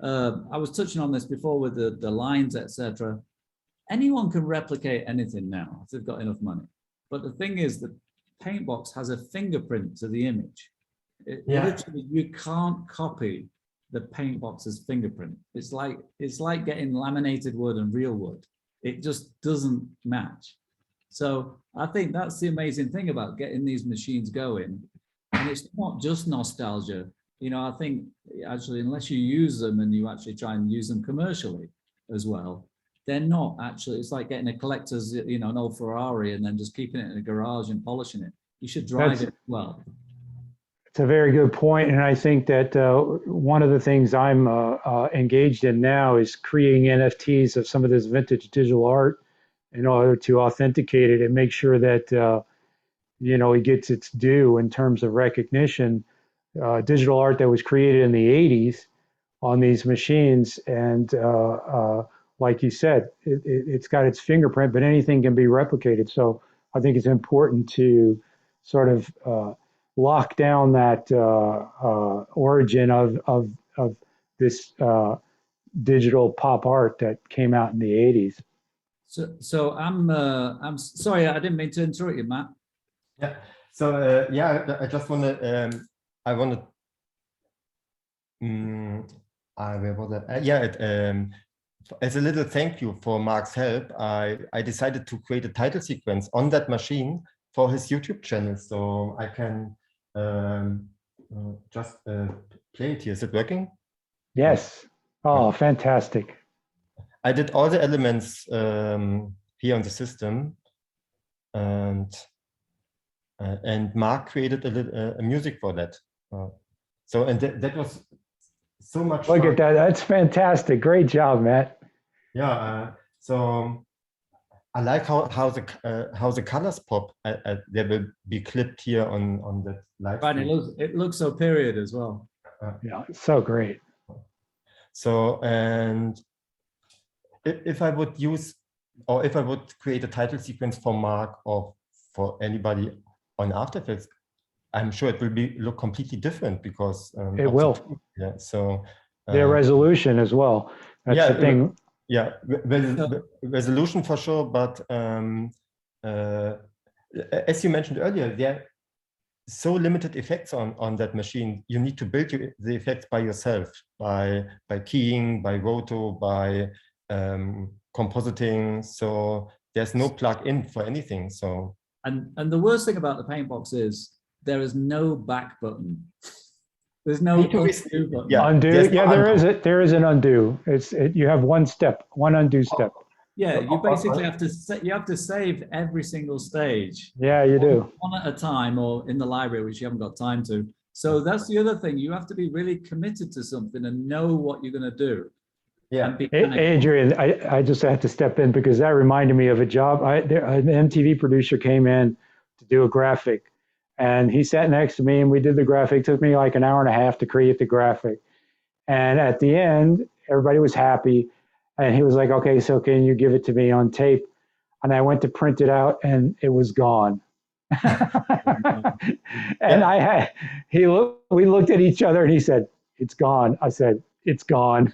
I was touching on this before with the lines, etc. Anyone can replicate anything now if they've got enough money. But the thing is that Paintbox has a fingerprint to the image. Literally, you can't copy the Paintbox's fingerprint. It's like getting laminated wood and real wood. It just doesn't match. So I think that's the amazing thing about getting these machines going. And it's not just nostalgia. You know, I think actually, unless you use them and you actually try and use them commercially as well, they're not actually, it's like getting a collector's, you know, an old Ferrari and then just keeping it in a garage and polishing it. You should drive it well. It's a very good point. And I think that one of the things I'm engaged in now is creating NFTs of some of this vintage digital art in order to authenticate it and make sure that, you know, it gets its due in terms of recognition. Digital art that was created in the 80s on these machines. And like you said, it's got its fingerprint, but anything can be replicated. So I think it's important to sort of lock down that origin of this digital pop art that came out in the 80s. So I'm sorry, I didn't mean to interrupt you, Matt. Yeah. So I just want to where was that? as a little thank you for Mark's help, I decided to create a title sequence on that machine for his YouTube channel. So I can just play it here. Is it working? Yes. Oh, fantastic. I did all the elements here on the system, and Mark created a music for that. So that was so much Look fun. at that. That's fantastic. Great job, Matt. Yeah. So I like how the colors pop. They will be clipped here on that live. Right, it looks so period as well. Yeah, so great. So, and if I would use, or if I would create a title sequence for Mark or for anybody on After Effects, I'm sure it will look completely different because it will. Yeah. So their resolution as well. That's the thing. Yeah, resolution for sure. But as you mentioned earlier, there are so limited effects on that machine. You need to build the effects by yourself, by keying, by roto, by compositing. So there's no plug-in for anything. So and the worst thing about the Paintbox is there is no back button. There's no undo button. Yeah, undo. Yeah, there is an undo. You have one undo step. Yeah, you basically have to save every single stage. Yeah, you do. One at a time, or in the library, which you haven't got time to. So that's the other thing. You have to be really committed to something and know what you're going to do. Yeah, Adrian, I just have to step in because that reminded me of a job. An MTV producer came in to do a graphic, and he sat next to me, and we did the graphic. It took me like an hour and a half to create the graphic, and at the end, everybody was happy, and he was like, "Okay, so can you give it to me on tape?" And I went to print it out, and it was gone. And we looked at each other, and he said, "It's gone." I said, "It's gone."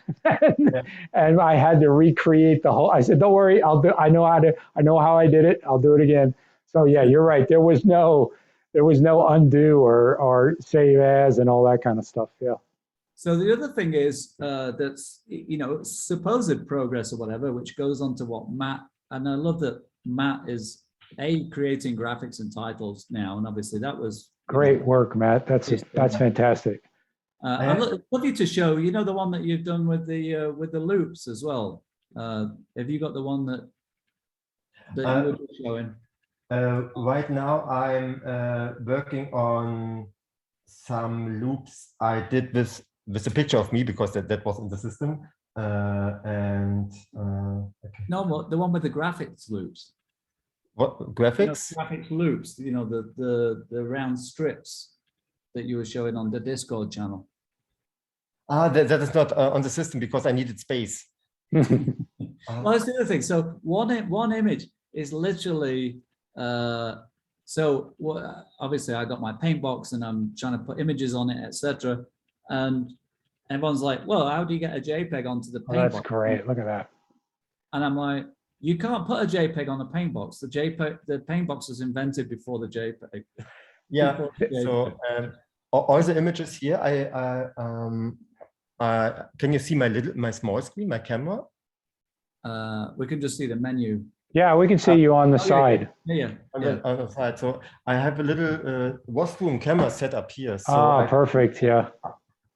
And I had to recreate the whole. I said, "Don't worry, I'll do. I know how I did it. I'll do it again." So yeah, you're right. There was no undo or save as and all that kind of stuff. Yeah. So the other thing is that's supposed progress or whatever, which goes on to what Matt, and I love that Matt is creating graphics and titles now, and obviously that was great work, Matt. That's fantastic. I'd love you to show, the one that you've done with the loops as well. Have you got the one that you were showing? Right now, I'm working on some loops I did with a picture of me because that was in the system. Okay. No, the one with the graphics loops. What graphics? Graphics loops. The round strips that you were showing on the Discord channel. That is not on the system because I needed space. Well, that's the other thing. So one image is literally. Obviously I got my Paintbox and I'm trying to put images on it, etc. And everyone's like, "Well, how do you get a JPEG onto the Paintbox?" Oh, that's great. Look at that. And I'm like, you can't put a JPEG on the Paintbox. The Paintbox was invented before the JPEG. Yeah. So all the images here, can you see my small screen, my camera? We can just see the menu. Yeah, we can see you on the side. Yeah. On the side. So I have a little washroom camera set up here. So perfect. Yeah.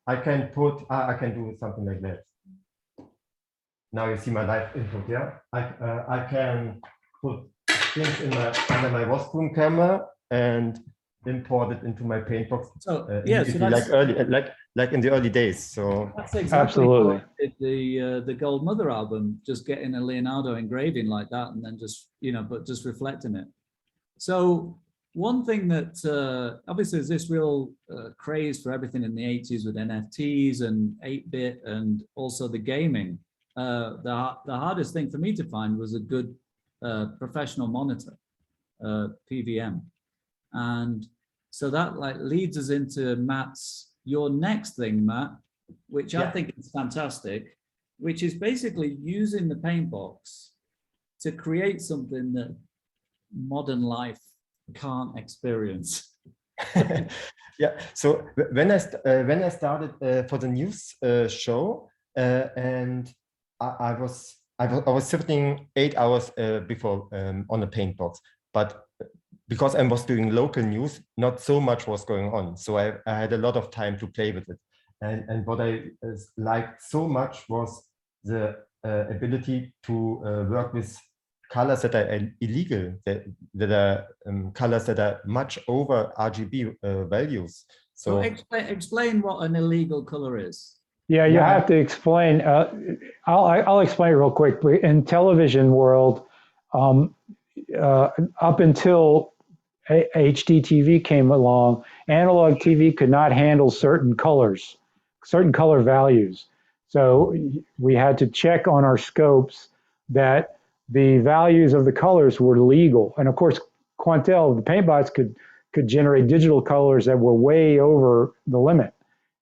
I can do something like that. Now you see my live input. Yeah. I can put things under my washroom camera and import it into my Paintbox. So like in the early days. So that's exactly what I did the Gold Mother album, just getting a Leonardo engraving like that, and then just but just reflecting it. So one thing that obviously there's this real craze for everything in the 80s with NFTs and 8-bit and also the gaming. The hardest thing for me to find was a good professional monitor, PVM. And so that leads us into your next thing, Matt, which I think is fantastic, which is basically using the Paintbox to create something that modern life can't experience. Yeah. So when I started for the news show, and I was sitting 8 hours before on the Paintbox, but because I was doing local news, not so much was going on. So I had a lot of time to play with it. And what I liked so much was the ability to work with colors that are illegal, that are colors that are much over RGB values. So explain what an illegal color is. Yeah, you have to explain. I'll explain real quick. In television world, up until HDTV came along, analog TV could not handle certain colors, certain color values. So we had to check on our scopes that the values of the colors were legal. And of course, Quantel, the Paintbox, could generate digital colors that were way over the limit.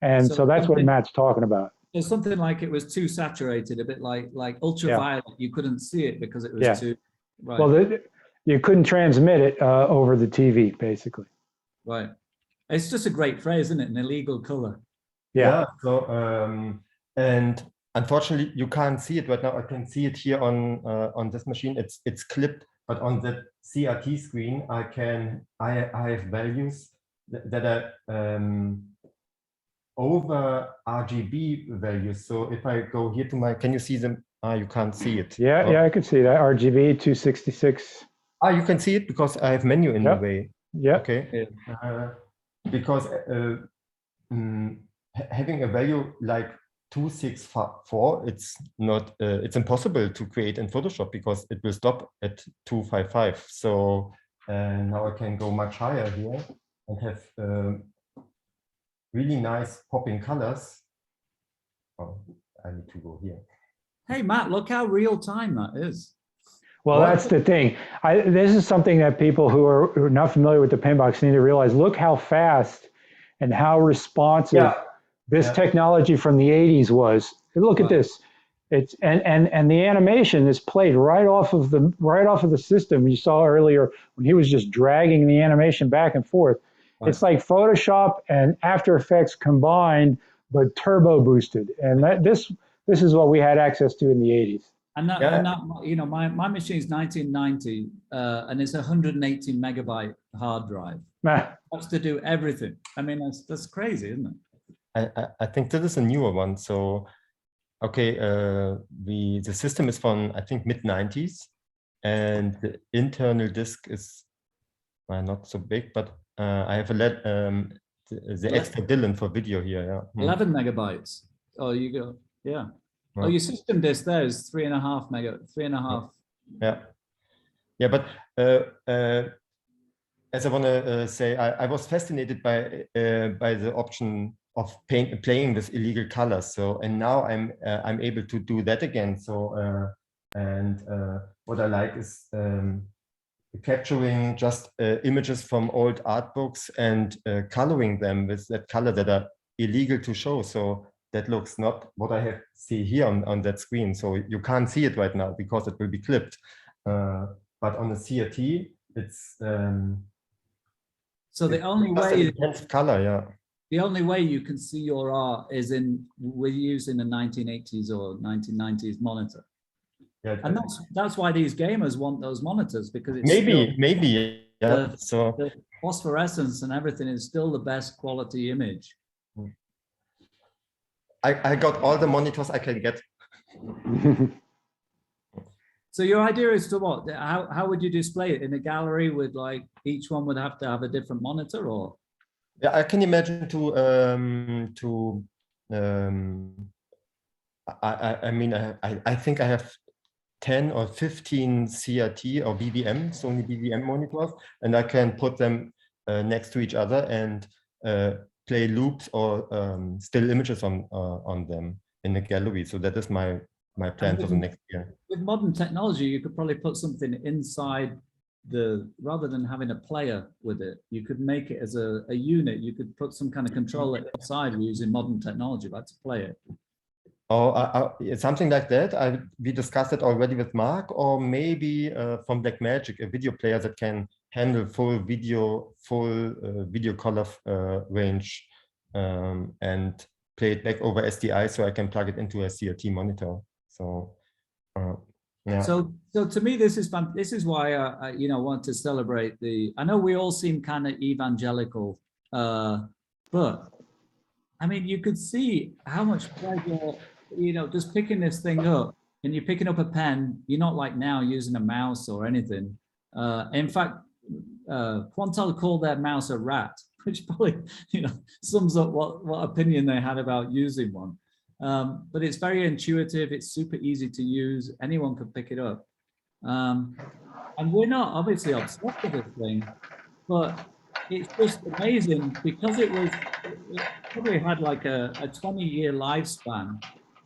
And so that's what Matt's talking about. It's something like it was too saturated, a bit like ultraviolet. Yeah. You couldn't see it because it was too. Right. Well, you couldn't transmit it over the TV, basically. Right. It's just a great phrase, isn't it? An illegal color. Yeah. So and unfortunately, you can't see it right now. I can see it here on this machine. It's clipped, but on the CRT screen, I have values that are over RGB values. So if I go here to my, can you see them? You can't see it. Yeah, yeah, I can see that. RGB 266. You can see it because I have menu in the way. Yeah. Okay. Because having a value like 264, it's not. It's impossible to create in Photoshop because it will stop at 255. So now I can go much higher here and have really nice popping colors. Oh, I need to go here. Hey, Matt, look how real time that is. Well, that's the thing. This is something that people who are not familiar with the Paintbox need to realize. Look how fast and how responsive this technology from the 80s was. Look at this. It's and the animation is played right off of the system. You saw earlier when he was just dragging the animation back and forth. It's like Photoshop and After Effects combined, but turbo boosted. And this is what we had access to in the 80s. And that you know, my machine is 1990, and it's a 180 megabyte hard drive. That's to do everything. I mean, that's crazy, isn't it? I think this is a newer one. So, okay, the system is from, I think, mid-90s, and the internal disk is not so big, but I have the extra Dylan for video here. 11 megabytes. Oh, you go, yeah. Oh, your system disk there is 3.5. Yeah, but as I want to say, I was fascinated by the option of playing with illegal colors. So, and now I'm able to do that again. So, and what I like is capturing just images from old art books and coloring them with that color that are illegal to show. So that looks not what I see here on that screen. So you can't see it right now because it will be clipped. But on the CRT, it's so the only way color, the only way you can see your art is with using a 1980s or 1990s monitor. Yeah, and that's why these gamers want those monitors, because it's maybe so the phosphorescence and everything is still the best quality image. I got all the monitors I can get. So your idea is to what? How would you display it in a gallery with, like, each one would have to have a different monitor, or? Yeah, I can imagine I mean, I think I have 10 or 15 CRT or BVM, Sony BVM monitors, and I can put them next to each other and play loops or still images on them in the gallery. So that is my plan for the next year. With modern technology, you could probably put something inside rather than having a player with it, you could make it as a unit. You could put some kind of controller inside using modern technology, like to play it. Oh, something like that. We discussed it already with Mark, or maybe from Blackmagic, a video player that can handle full video color range and play it back over SDI, so I can plug it into a CRT monitor. So yeah. So to me, this is fun. This is why I want to celebrate the. I know we all seem kind of evangelical, but I mean, you could see how much pleasure, just picking this thing up, and you're picking up a pen. You're not like now using a mouse or anything. In fact, Quantel called their mouse a rat, which probably sums up what opinion they had about using one. But it's very intuitive. It's super easy to use. Anyone could pick it up. And we're not obviously obsessed with this thing, but it's just amazing because it probably had like a 20-year lifespan,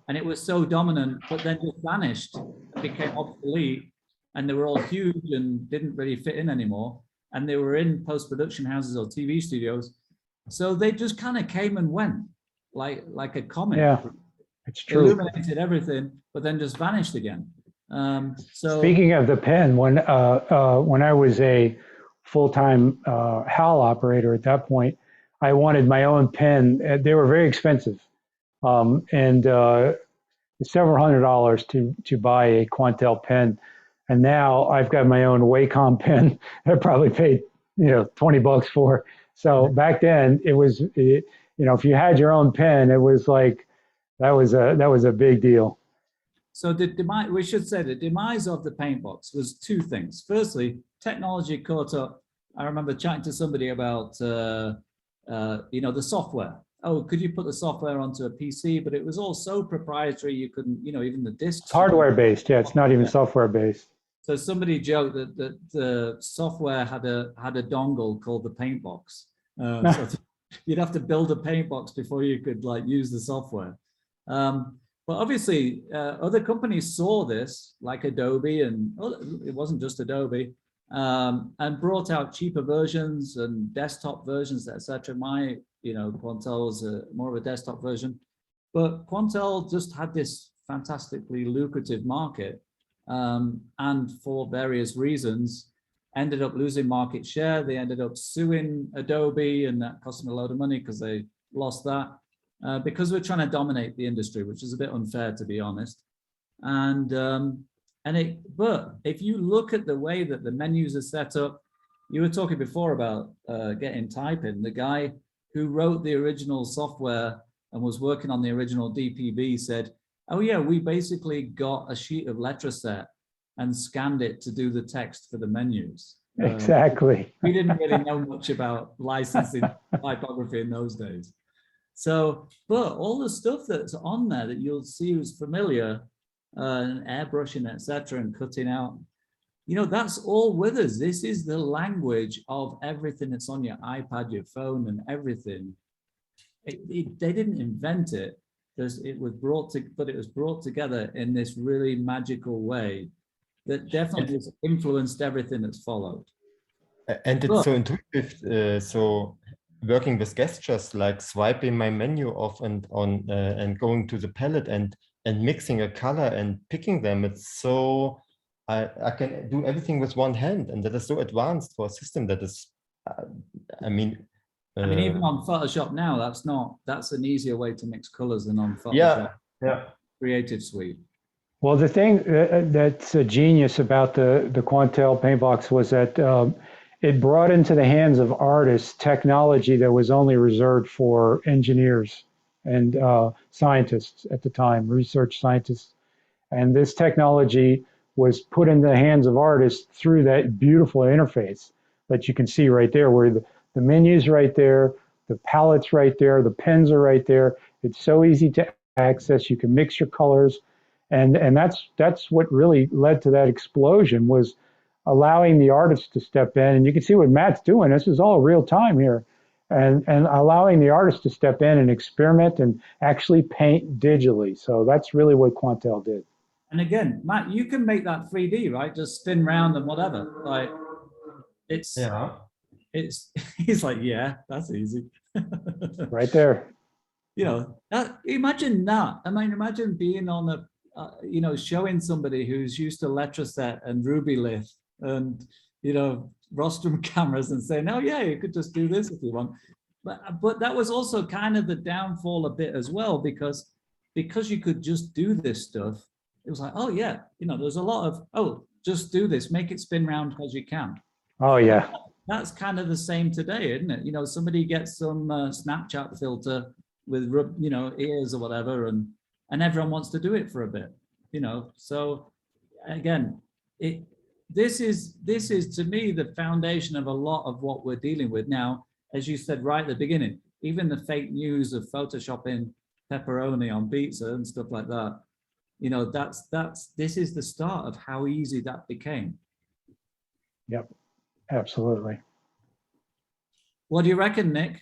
and it was so dominant, but then just vanished and became obsolete, and they were all huge and didn't really fit in anymore. And they were in post-production houses or TV studios. So they just kind of came and went like a comet. Yeah, it's true. Illuminated everything, but then just vanished again. So speaking of the pen, when I was a full-time HAL operator at that point, I wanted my own pen. They were very expensive, and several $100s to buy a Quantel pen. And now I've got my own Wacom pen. I probably paid $20 for. So back then it was, if you had your own pen, it was like that was a big deal. So we should say the demise of the Paintbox was two things. Firstly, technology caught up. I remember chatting to somebody about the software. Oh, could you put the software onto a PC? But it was all so proprietary, you couldn't, even the discs. It's hardware based, yeah. It's not even software based. So somebody joked that the software had a dongle called the Paintbox. So you'd have to build a Paintbox before you could use the software. But obviously, other companies saw this, like Adobe, and it wasn't just Adobe, and brought out cheaper versions and desktop versions, etc. My, Quantel was more of a desktop version, but Quantel just had this fantastically lucrative market, and for various reasons, ended up losing market share. They ended up suing Adobe, and that cost them a load of money because they lost that. Because we're trying to dominate the industry, which is a bit unfair, to be honest. But if you look at the way that the menus are set up, you were talking before about getting type in. The guy who wrote the original software and was working on the original DPB said, oh yeah, we basically got a sheet of letraset and scanned it to do the text for the menus. Exactly. We didn't really know much about licensing typography in those days. So, but all the stuff that's on there that you'll see is familiar, airbrushing, etc., and cutting out, that's all with us. This is the language of everything that's on your iPad, your phone, and everything. They didn't invent it. It was brought together in this really magical way that definitely has influenced everything that's followed. And it's so intuitive. So working with gestures like swiping my menu off and on and going to the palette and mixing a color and picking them, it's so I can do everything with one hand, and that is so advanced for a system that is I mean even on Photoshop now, that's an easier way to mix colors than on Photoshop. Yeah. Creative Suite. Well, the thing that's a genius about the Quantel Paintbox was that it brought into the hands of artists technology that was only reserved for engineers and scientists at the time, research scientists. And this technology was put in the hands of artists through that beautiful interface that you can see right there, where the menu's right there, the palette's right there, the pens are right there. It's so easy to access. You can mix your colors. And that's what really led to that explosion, was allowing the artists to step in. And you can see what Matt's doing. This is all real time here. And allowing the artists to step in and experiment and actually paint digitally. So that's really what Quantel did. And again, Matt, you can make that 3D, right? Just spin round and whatever. Like it's he's like, yeah, that's easy. Right there. Imagine that. I mean, imagine being on a showing somebody who's used to letraset and Rubylith and rostrum cameras and saying, oh yeah, you could just do this if you want. But that was also kind of the downfall a bit as well, because you could just do this stuff, it was like, oh yeah, you know, there's a lot of, oh, just do this, make it spin round as you can. Oh, yeah. That's kind of the same today, isn't it? You know, somebody gets some Snapchat filter with, you know, ears or whatever, and everyone wants to do it for a bit, you know. So again, this is to me the foundation of a lot of what we're dealing with now. As you said right at the beginning, even the fake news of photoshopping pepperoni on pizza and stuff like that, you know, this is the start of how easy that became. Yep, absolutely. What do you reckon, Nick?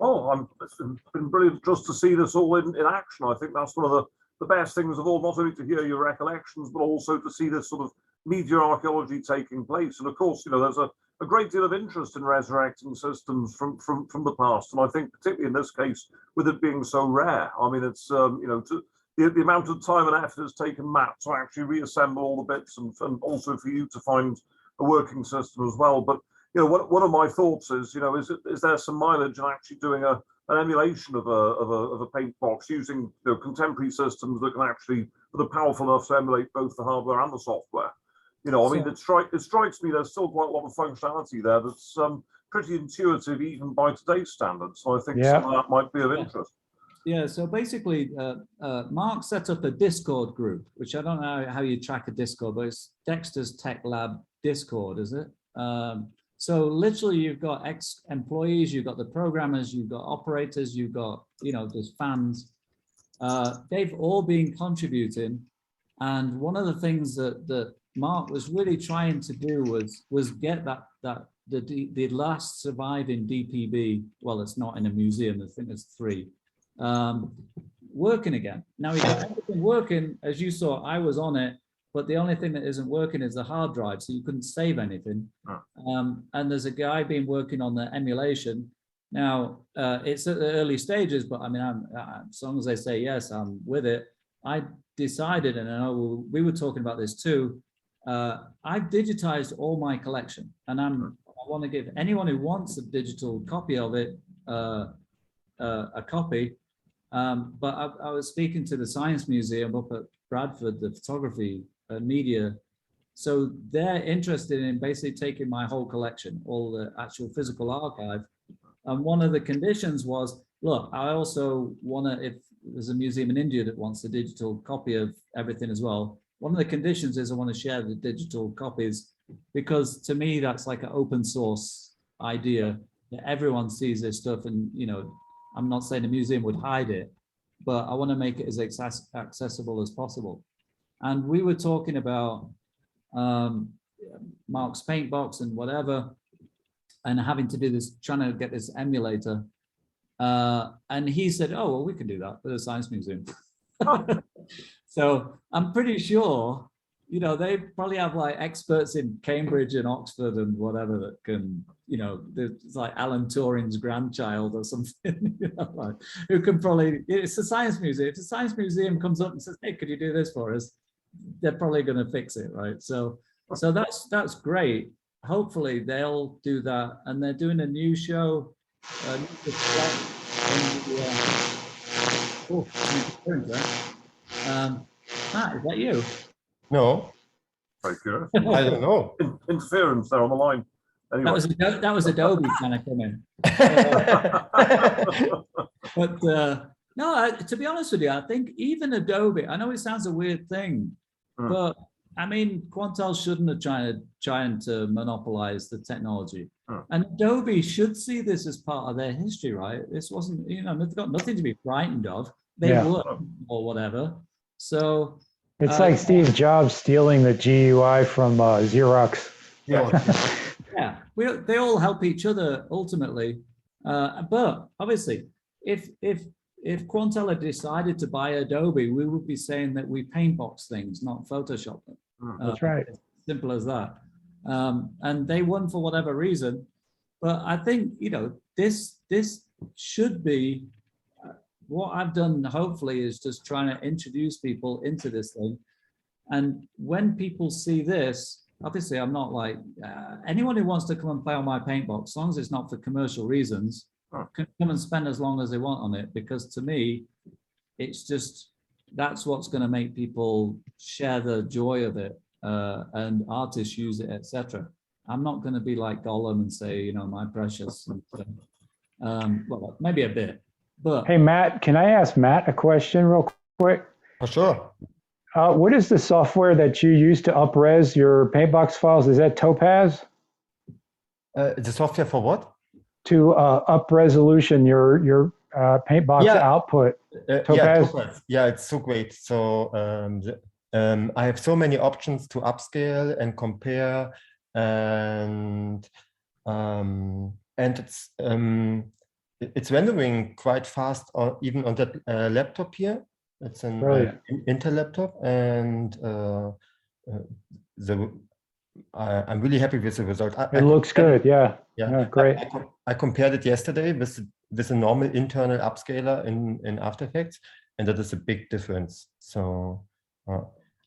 Oh, it's been brilliant just to see this all in action. I think that's one of the best things of all, not only to hear your recollections, but also to see this sort of media archaeology taking place. And of course, you know, there's a great deal of interest in resurrecting systems from the past. And I think particularly in this case, with it being so rare, I mean, it's, you know, the amount of time and effort has taken Matt to actually reassemble all the bits and also for you to find a working system as well. But, you know, one of my thoughts is, you know, is there some mileage in actually doing an emulation of a paint box using, you know, contemporary systems that can actually, that are powerful enough to emulate both the hardware and the software? You know, I mean, it strikes me there's still quite a lot of functionality there that's pretty intuitive even by today's standards. So I think some of that might be of interest. Yeah, so basically, Mark set up a Discord group, which I don't know how you track a Discord, but it's Dexter's Tech Lab Discord, is it? So literally you've got ex-employees, you've got the programmers, you've got operators, you've got, you know, there's fans. They've all been contributing. And one of the things that Mark was really trying to do was get the last surviving DPB, well, it's not in a museum, I think there's 3, working again. Now we got everything working, as you saw, I was on it, but the only thing that isn't working is the hard drive, so you couldn't save anything. And there's a guy been working on the emulation. Now, it's at the early stages, but I mean, as long as they say yes, I'm with it. I decided, and I know we were talking about this too, I've digitized all my collection, and I want to give anyone who wants a digital copy of it a copy. But I was speaking to the Science Museum up at Bradford, the photography media. So they're interested in basically taking my whole collection, all the actual physical archive. And one of the conditions was, look, I also want to, if there's a museum in India that wants a digital copy of everything as well, one of the conditions is I want to share the digital copies, because to me, that's like an open source idea that everyone sees this stuff. And, you know, I'm not saying the museum would hide it, but I want to make it as accessible as possible. And we were talking about Mark's Paintbox and whatever, and having to do this, trying to get this emulator. And he said, oh, well, we can do that for the Science Museum. So I'm pretty sure, you know, they probably have like experts in Cambridge and Oxford and whatever that can, you know, it's like Alan Turing's grandchild or something, you know, like, who can probably, it's a science museum. If the Science Museum comes up and says, hey, could you do this for us? They're probably going to fix it, right? So that's great. Hopefully they'll do that. And they're doing a new show. Matt, is that you? No. Very good. I don't know. Interference there on the line. Anyway. That was Adobe trying to come in. But no, to be honest with you, I think even Adobe, I know it sounds a weird thing, but I mean, Quantel shouldn't have trying to monopolize the technology. And Adobe should see this as part of their history, right? This wasn't, you know, they've got nothing to be frightened of. They would, or whatever. So it's like Steve Jobs stealing the GUI from Xerox. Yeah, they all help each other ultimately. But obviously, if Quantel had decided to buy Adobe, we would be saying that we paintbox things, not Photoshop them. That's right. Simple as that. And they won for whatever reason. But I think, you know, this should be what I've done, hopefully, is just trying to introduce people into this thing. And when people see this, obviously, I'm not like, anyone who wants to come and play on my paintbox, as long as it's not for commercial reasons, can come and spend as long as they want on it. Because to me, it's just, that's what's going to make people share the joy of it, and artists use it, etc. I'm not going to be like Gollum and say, you know, my precious. Well, maybe a bit, but Hey, Matt, can I ask Matt a question real quick? For sure. What is the software that you use to up-res your Paintbox files? Is that Topaz? The software for what? To up resolution your Paintbox output. Topaz? Yeah, it's so great. So I have so many options to upscale and compare, and it's rendering quite fast, even on that laptop here. It's an Intel laptop, and I'm really happy with the result. It looks good, yeah. Great. I compared it yesterday with a normal internal upscaler in After Effects, and that is a big difference. So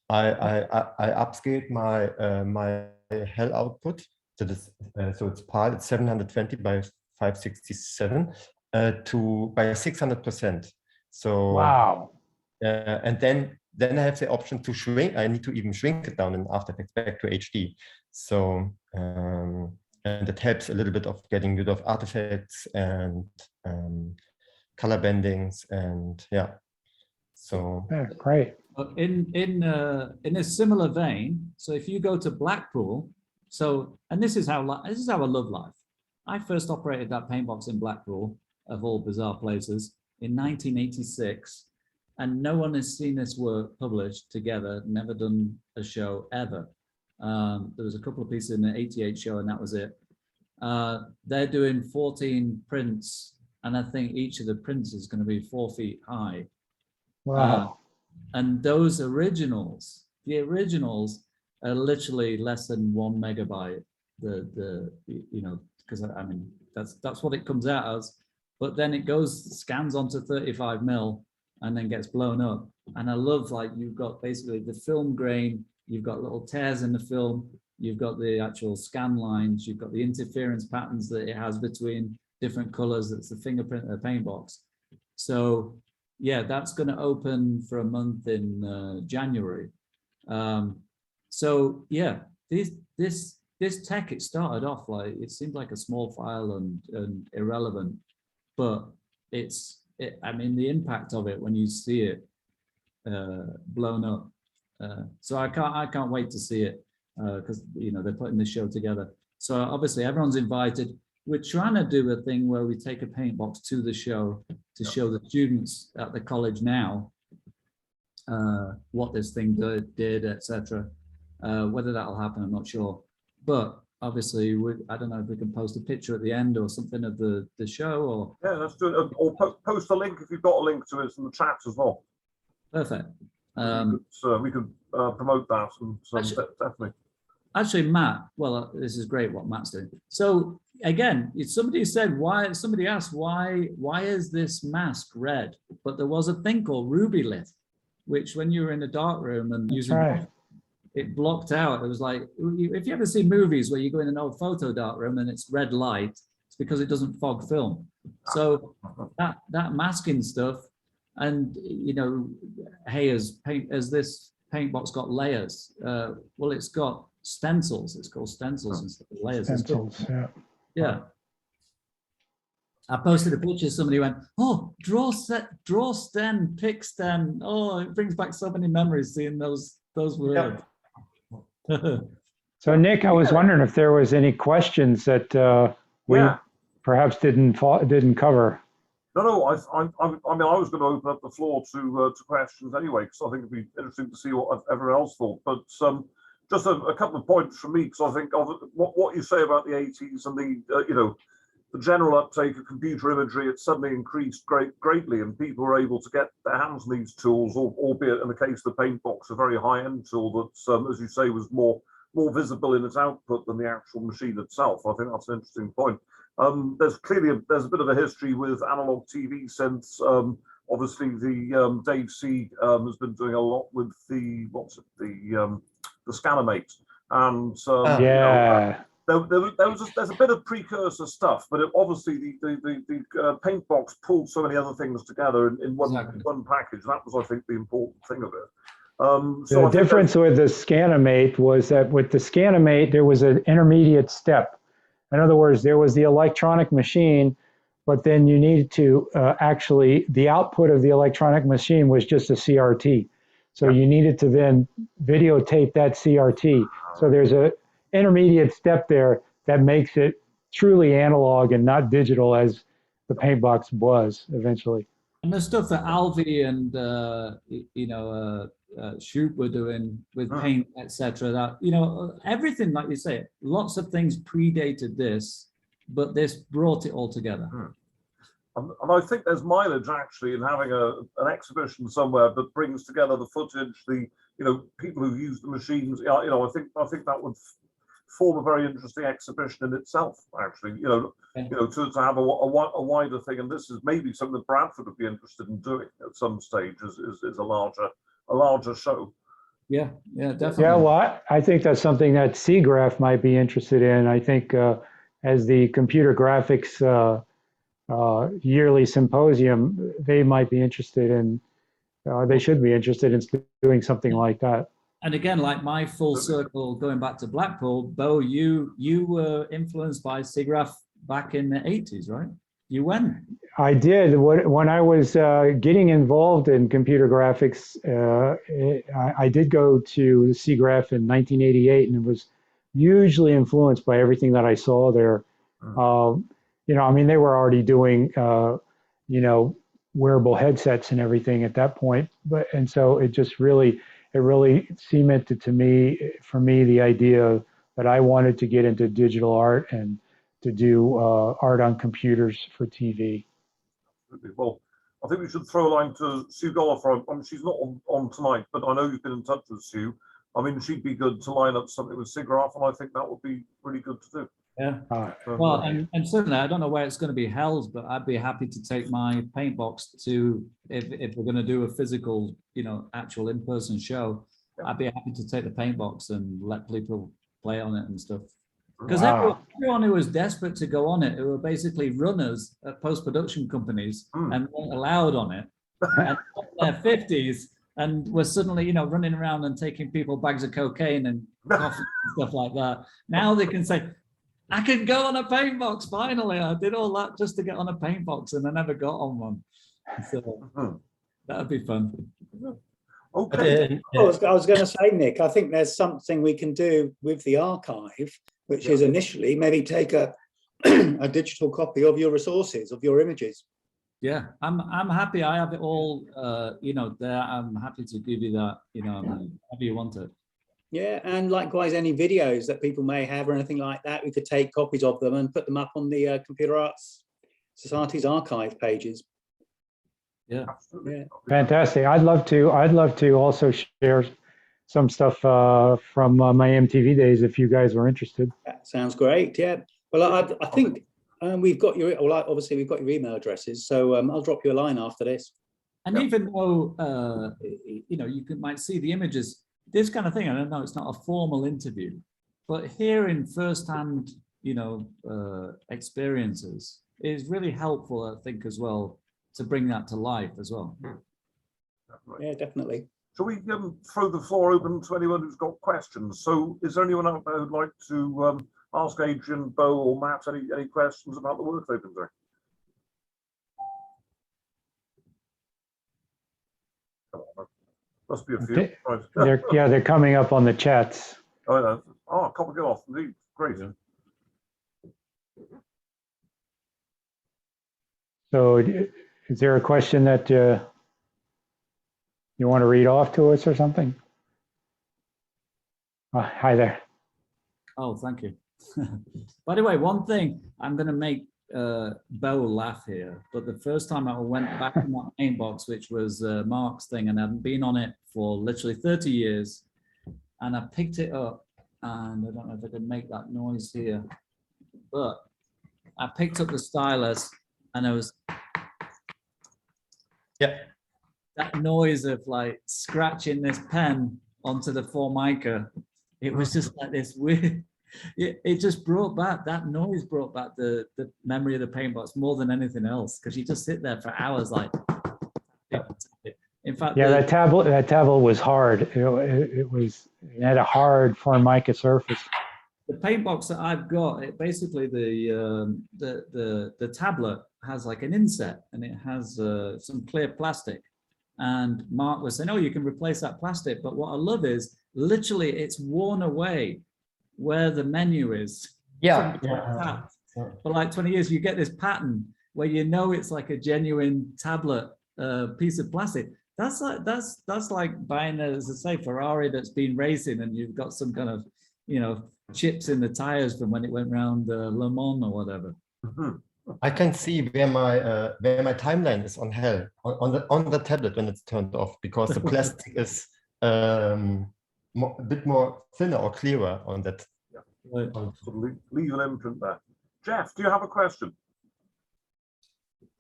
I upscaled my hell output. That is so it's 720 by 567 by 600%. So wow. And then I have the option to shrink. I need to even shrink it down in After Effects back to HD. So and it helps a little bit of getting rid of artifacts and color bendings, and yeah. So great. In a similar vein, so if you go to Blackpool, and this is how I love life. I first operated that Paintbox in Blackpool, of all bizarre places, in 1986. And no one has seen this work published together, never done a show ever. There was a couple of pieces in the 88 show, and that was it. They're doing 14 prints, and I think each of the prints is going to be 4 feet high. Wow. And those originals, the originals are literally less than 1 megabyte. You know, because I mean, that's what it comes out as. But then it scans onto 35 mil, and then gets blown up. And I love, like, you've got basically the film grain, you've got little tears in the film, you've got the actual scan lines, you've got the interference patterns that it has between different colors. That's the fingerprint of the Paintbox. So yeah, that's going to open for a month in January. So yeah, this tech, it started off like, it seemed like a small file and irrelevant, but I mean, the impact of it when you see it blown up. So I can't wait to see it, because you know, they're putting this show together. So obviously everyone's invited. We're trying to do a thing where we take a Paintbox to the show to show the students at the college now what this thing did, etc. Whether that'll happen, I'm not sure. But obviously, I don't know if we can post a picture at the end or something of the show, or yeah, let's do it. Or post a link if you've got a link to it in the chat as well. Perfect. So we could promote that, and definitely. Actually, Matt, well, this is great what Matt's doing. So again, somebody asked why is this mask red? But there was a thing called ruby lit, which when you were in a dark room and using it blocked out. It was like, if you ever see movies where you go in an old photo dark room and it's red light, it's because it doesn't fog film. So that masking stuff, and you know, hey, has this Paintbox got layers? Well, it's got stencils. It's called stencils instead of layers. Stencils, yeah. I posted a picture. Somebody went, "Oh, draw stem, pick stem." Oh, it brings back so many memories seeing those words. So Nick, I was wondering if there was any questions that we perhaps didn't cover. No, I mean, I was going to open up the floor to questions anyway, because I think it'd be interesting to see what everyone else thought. But just a couple of points from me, because I think of what you say about the 80s and the you know, the general uptake of computer imagery, it suddenly increased greatly, and people were able to get their hands on these tools, albeit in the case of the Paintbox, a very high-end tool that, as you say, was more visible in its output than the actual machine itself. I think that's an interesting point. There's a bit of a history with analog TV since obviously the Dave C has been doing a lot with the Scanimate, and you know, there's a bit of precursor stuff, but obviously the Paintbox pulled so many other things together in one package. That was, I think, the important thing of it. So the difference with the Scanimate was that with the Scanimate, there was an intermediate step. In other words, there was the electronic machine, but then you needed to actually, the output of the electronic machine was just a CRT. So you needed to then videotape that CRT. So there's a intermediate step there that makes it truly analog and not digital as the Paintbox was eventually. And the stuff that Alvi and Shoop were doing with paint, etc. That everything, like you say, lots of things predated this, but this brought it all together. And I think there's mileage actually in having an exhibition somewhere that brings together the footage, the people who use the machines. I think that would form a very interesting exhibition in itself. Actually, to have a wider thing, and this is maybe something that Bradford would be interested in doing at some stage. Is a larger show. Yeah, definitely. Yeah, well, I think that's something that SIGGRAPH might be interested in. I think as the computer graphics yearly symposium, they might be interested in, they should be interested in doing something like that. And again, like my full circle, going back to Blackpool, Beau, you were influenced by SIGGRAPH back in the 80s, right? You went. I did. When I was getting involved in computer graphics, I did go to SIGGRAPH in 1988, and it was hugely influenced by everything that I saw there. I mean, they were already doing, wearable headsets and everything at that point. And so it just really cemented for me, the idea that I wanted to get into digital art and to do art on computers for TV. Well, I think we should throw a line to Sue Gollifer. She's not on tonight, but I know you've been in touch with Sue. I mean, she'd be good to line up something with SIGGRAPH, and I think that would be really good to do. Yeah. Well, and certainly, I don't know where it's going to be held, but I'd be happy to take my Paintbox to, if we're going to do a physical, actual in-person show, I'd be happy to take the Paintbox and let people play on it and stuff. Because everyone who was desperate to go on it, who were basically runners at post-production companies and weren't allowed on it, and in their 50s, and were suddenly, running around and taking people bags of cocaine and coffee and stuff like that. Now they can say, I can go on a Paintbox, finally. I did all that just to get on a Paintbox and I never got on one. So that would be fun. Okay. I was going to say, Nick, I think there's something we can do with the archive, which is initially maybe take a digital copy of your resources, of your images. Yeah, I'm happy. I have it all, there. I'm happy to give you that, however you want it. Yeah, and likewise, any videos that people may have or anything like that, we could take copies of them and put them up on the Computer Arts Society's archive pages. Yeah. Fantastic. I'd love to also share some stuff from my MTV days if you guys were interested. That sounds great. Yeah. Well, I think we've got your, obviously we've got your email addresses, so I'll drop you a line after this. And even though you might see the images, this kind of thing, I don't know, it's not a formal interview, but hearing firsthand, experiences is really helpful, I think, as well, to bring that to life as well. Yeah, definitely. Shall we throw the floor open to anyone who's got questions? So is there anyone out there who'd like to ask Adrian, Beau or Matt any questions about the work they've been doing? Must be a few. They're coming up on the chats. Oh, no. Oh, can't get off. Indeed. Great. Yeah. So is there a question that you want to read off to us or something? Hi there. Oh, thank you. By the way, one thing, I'm going to make Beau laugh here, but the first time I went back to my Paintbox, which was Mark's thing, and I've been on it for literally 30 years, and I picked it up, and I don't know if I can make that noise here, but I picked up the stylus, and I was, that noise of like scratching this pen onto the Formica, it was just like this weird, it just brought back, that noise brought back the memory of the paintbox more than anything else, because you just sit there for hours like. In fact, Yeah, that tablet was hard. It had a hard Formica surface. the paintbox that I've got, it basically the tablet has like an inset, and it has some clear plastic. And Mark was saying, "Oh, you can replace that plastic." But what I love is literally it's worn away where the menu is. Yeah. For like 20 years, you get this pattern where you know it's like a genuine tablet piece of plastic. That's like buying, as I say, Ferrari that's been racing, and you've got some kind of, you know, chips in the tires from when it went round Le Mans or whatever. I can see where my timeline is on hell on the tablet when it's turned off, because the plastic is a bit more thinner or clearer on that. Right. Leave an imprint there. Jeff, do you have a question?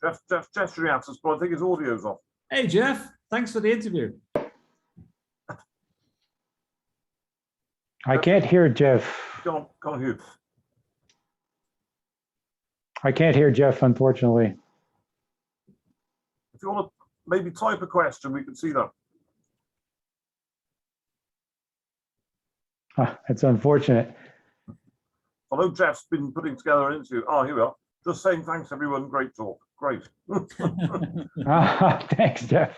Jeff gesturing at us, but I think his audio's off. Hey Jeff, thanks for the interview. I can't hear Jeff. Can't hear. I can't hear Jeff, unfortunately. If you want to maybe type a question, we can see that. It's unfortunate. I know Jeff's been putting together an interview. Oh, here we are. Just saying thanks, everyone. Great talk. Great. Thanks, Jeff.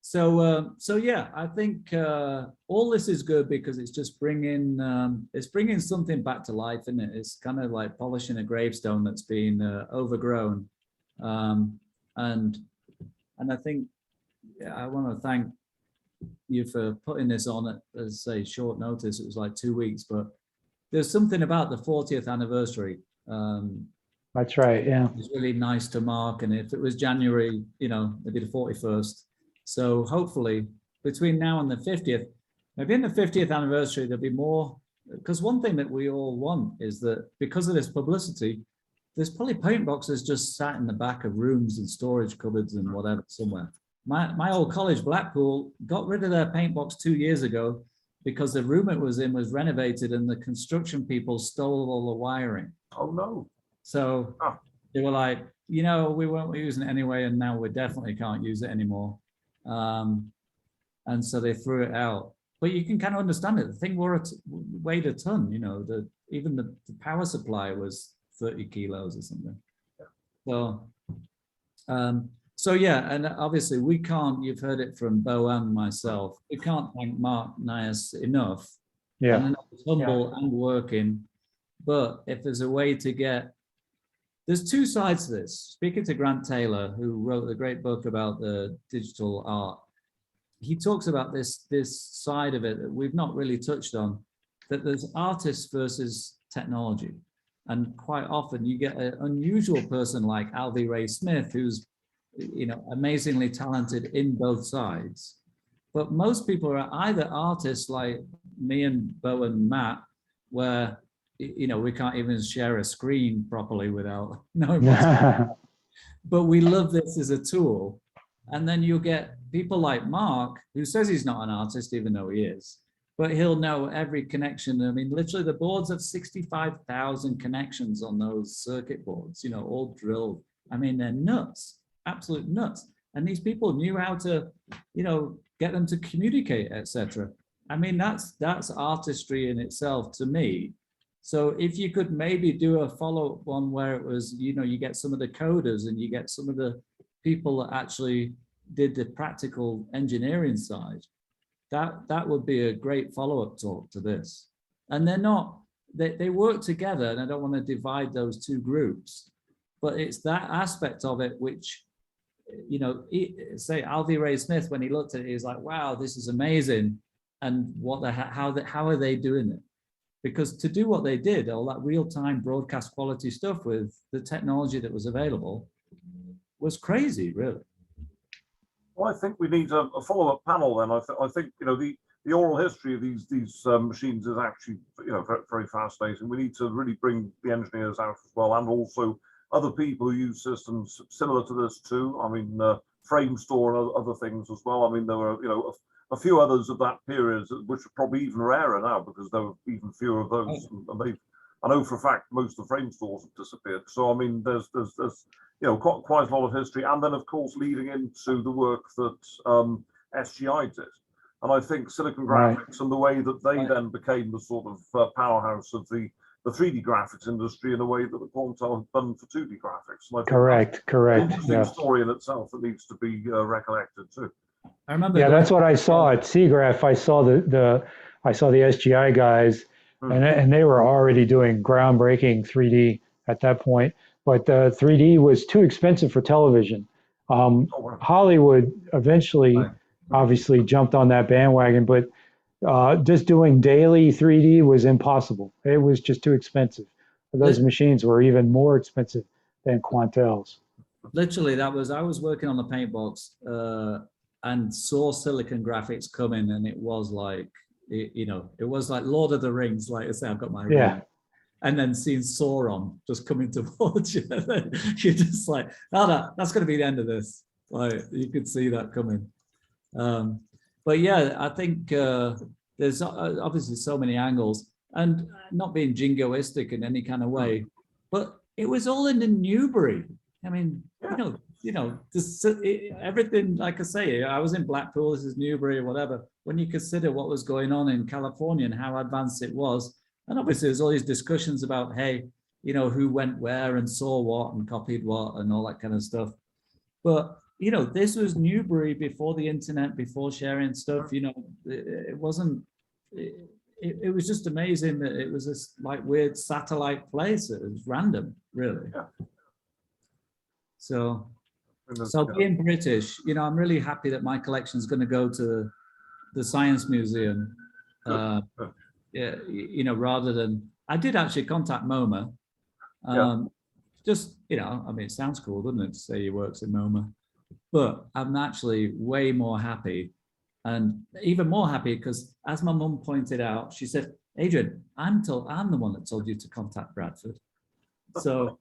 So yeah, I think all this is good because it's just bringing something back to life, isn't it? It's kind of like polishing a gravestone that's been overgrown, and I think I want to thank you for putting this on at, as say, short notice. It was like 2 weeks, but there's something about the 40th anniversary. That's right. Yeah, it's really nice to mark, and if it was January, you know, maybe the 41st. So hopefully between now and the 50th, maybe in the 50th anniversary, there'll be more, because one thing that we all want is that because of this publicity, there's probably paint boxes just sat in the back of rooms and storage cupboards and whatever somewhere. My old college, Blackpool, got rid of their paint box 2 years ago because the room it was in was renovated and the construction people stole all the wiring. Oh no. So they were like, you know, we weren't using it anyway, and now we definitely can't use it anymore. And so they threw it out. But you can kind of understand it. The thing weighed a ton, you know, even the power supply was 30 kilos or something. So yeah, and obviously we can't, you've heard it from Beau and myself, we can't thank Mark Nias enough. Yeah. And it's humble and working. But if there's a way to get, there's two sides to this. Speaking to Grant Taylor, who wrote the great book about the digital art, he talks about this side of it that we've not really touched on, that there's artists versus technology. And quite often you get an unusual person like Alvy Ray Smith, who's, you know, amazingly talented in both sides. But most people are either artists like me and Beau and Matt, where, you know, we can't even share a screen properly without knowing what's going on. But we love this as a tool. And then you'll get people like Mark, who says he's not an artist, even though he is, but he'll know every connection. I mean, literally the boards have 65,000 connections on those circuit boards, you know, all drilled. I mean, they're nuts, absolute nuts. And these people knew how to, you know, get them to communicate, etc. I mean, that's artistry in itself to me. So if you could maybe do a follow-up one where it was, you know, you get some of the coders and you get some of the people that actually did the practical engineering side, that would be a great follow-up talk to this. And they're not, they work together, and I don't want to divide those two groups, but it's that aspect of it which, you know, say Alvy Ray Smith, when he looked at it, he's like, wow, this is amazing. And how are they doing it? Because to do what they did, all that real-time broadcast quality stuff with the technology that was available was crazy, really. Well, I think we need a follow-up panel then. I think, you know, the oral history of these machines is actually, you know, very, very fascinating. We need to really bring the engineers out as well, and also other people who use systems similar to this too. I mean, Frame Store and other things as well. I mean, there were, you know, a few others of that period, which are probably even rarer now because there were even fewer of those. And they, I know for a fact most of the frame stores have disappeared. So I mean, there's you know quite a lot of history, and then of course leading into the work that SGI did. And I think Silicon Graphics and the way that they then became the sort of powerhouse of the 3D graphics industry in a way that the Quantel had done for 2D graphics. And I think Correct. an interesting story in itself that needs to be recollected too. I remember. Yeah, that's what I saw at SIGGRAPH. I saw the SGI guys, and they were already doing groundbreaking 3D at that point. But 3D was too expensive for television. Hollywood eventually, obviously, jumped on that bandwagon, but just doing daily 3D was impossible. It was just too expensive. Those machines were even more expensive than Quantels. Literally, I was working on the Paintbox and saw Silicon Graphics come in, and it was like, it was like Lord of the Rings. Like I say, I've got my ring. And then seeing Sauron just coming towards you, you're just like, oh, that's going to be the end of this. Like you could see that coming. But yeah, I think there's obviously so many angles, and not being jingoistic in any kind of way, but it was all in the Newbury. I mean, everything, like I say, I was in Blackpool, this is Newbury or whatever. When you consider what was going on in California and how advanced it was, and obviously there's all these discussions about, hey, who went where and saw what and copied what and all that kind of stuff. But this was Newbury before the internet, before sharing stuff. It wasn't. It was just amazing that it was this like weird satellite place. It was random, really. Yeah. So being British, I'm really happy that my collection is going to go to the Science Museum. Rather than, I did actually contact MoMA. Just, I mean, it sounds cool, doesn't it, to say he works in MoMA? But I'm actually way more happy, and even more happy because, as my mum pointed out, she said, Adrian, I'm the one that told you to contact Bradford. So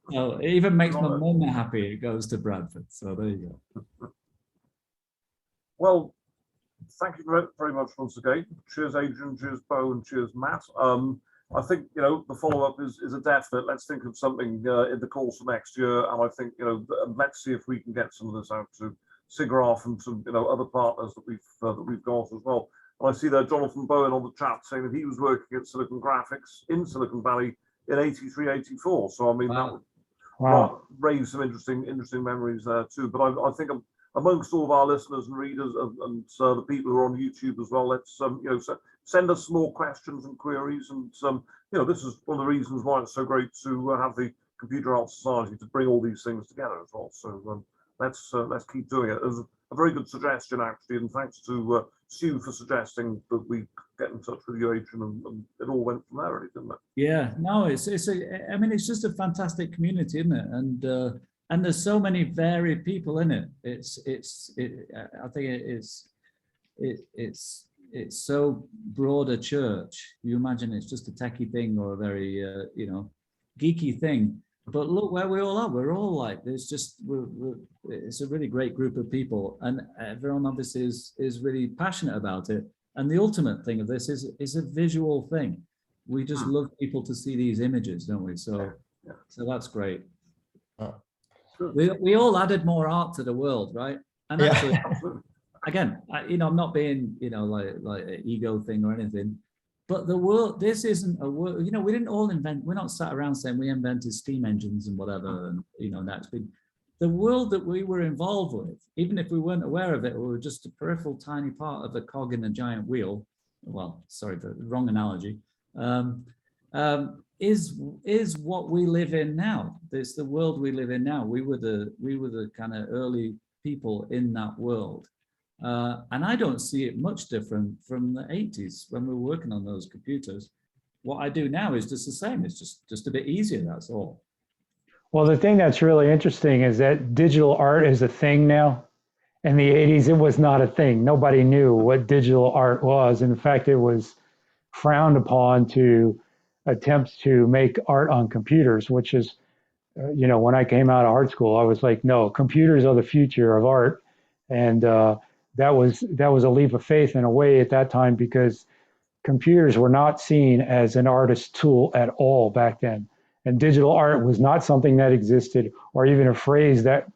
it even makes my mum happy it goes to Bradford. So there you go. Well, thank you very much once again. Cheers, Adrian. Cheers, Beau, and cheers, Matt. I think the follow-up is a definite. Let's think of something in the course of next year, and I think let's see if we can get some of this out to SIGGRAPH and to other partners that we've got as well. And I see there Jonathan Bowen on the chat saying that he was working at Silicon Graphics in Silicon Valley in '83, '84. So I mean that would raise some interesting memories there too. But I think amongst all of our listeners and readers and the people who are on YouTube as well, let's send us some more questions and queries. And this is one of the reasons why it's so great to have the Computer Art Society to bring all these things together as well. So let's keep doing it. It was a very good suggestion actually, and thanks to Sue for suggesting that we get in touch with you, Adrian, and it all went from there, really, didn't it? Yeah, no, it's just a fantastic community, isn't it? And there's so many varied people in it. I think it's so broad a church. You imagine it's just a techie thing or a very geeky thing, but look where we all are. We're all like there's just it's a really great group of people, and everyone obviously is really passionate about it. And the ultimate thing of this is a visual thing. We just love people to see these images, don't we? So that's great. We all added more art to the world, right? And actually, again, I'm not being, like an ego thing or anything, but the world, this isn't a world, we didn't all invent, we're not sat around saying we invented steam engines and whatever, and that's been, the world that we were involved with, even if we weren't aware of it, or we were just a peripheral tiny part of a cog in a giant wheel, well, sorry for the wrong analogy, is what we live in now. It's the world we live in now. We were the kind of early people in that world. And I don't see it much different from the 80s when we were working on those computers. What I do now is just the same. It's just a bit easier, that's all. Well, the thing that's really interesting is that digital art is a thing now. In the 80s, it was not a thing. Nobody knew what digital art was. In fact, it was frowned upon to attempt to make art on computers, which is, when I came out of art school, I was like, no, computers are the future of art. And that was a leap of faith in a way at that time, because computers were not seen as an artist's tool at all back then. And digital art was not something that existed, or even a phrase that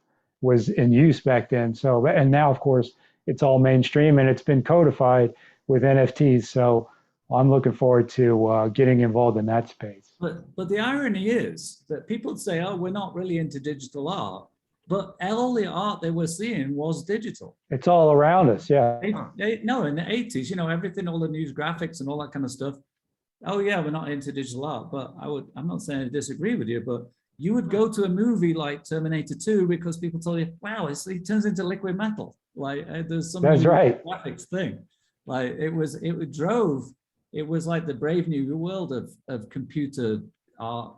was in use back then. So, and now, of course, it's all mainstream and it's been codified with NFTs. So I'm looking forward to getting involved in that space. But the irony is that people say, oh, we're not really into digital art, but all the art they were seeing was digital. It's all around us, yeah. No, in the 80s, you know, everything, all the news graphics and all that kind of stuff. Oh yeah, we're not into digital art, but I'm not saying I disagree with you, but you would go to a movie like Terminator 2 because people tell you, wow, it turns into liquid metal. Like there's some That's right. graphics thing. Like it was like the brave new world of computer art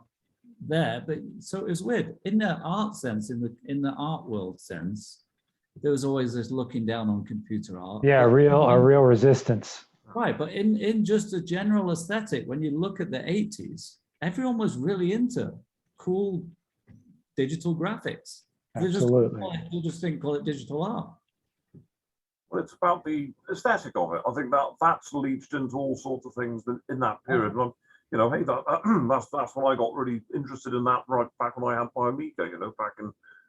there. But so it was weird. In the art sense, in the art world sense, there was always this looking down on computer art. Yeah, a real resistance. Right, but in just a general aesthetic, when you look at the 80s, everyone was really into cool digital graphics. Absolutely. You just didn't call it digital art. Well, it's about the aesthetic of it. I think that's leached into all sorts of things in that period. And you know, hey, that's when I got really interested in that right back when I had my Amiga. You know,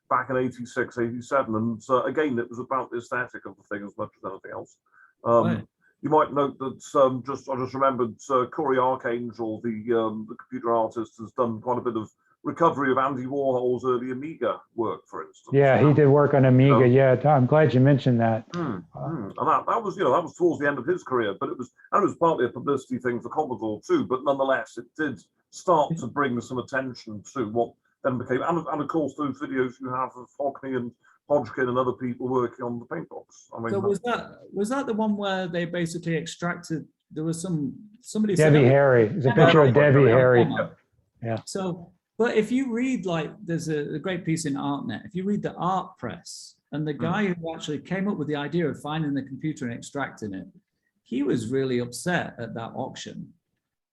back in 86, 87, and again, it was about the aesthetic of the thing as much as anything else. Right. You might note that I just remembered Corey Archangel, the computer artist, has done quite a bit of recovery of Andy Warhol's early Amiga work, for instance. Yeah, he did work on Amiga. Yeah, I'm glad you mentioned that. And that was, you know, that was towards the end of his career, but it was partly a publicity thing for Commodore too. But nonetheless, it did start to bring some attention to what then became, and of course those videos you have of Hockney and Hodgkin and other people working on the Paintbox. I mean, so was that the one where they basically extracted? There was somebody. Debbie Harry. There's a picture of Debbie Harry. Yeah. So, but if you read, like, there's a great piece in ArtNet. If you read the Art Press, and the guy who actually came up with the idea of finding the computer and extracting it, he was really upset at that auction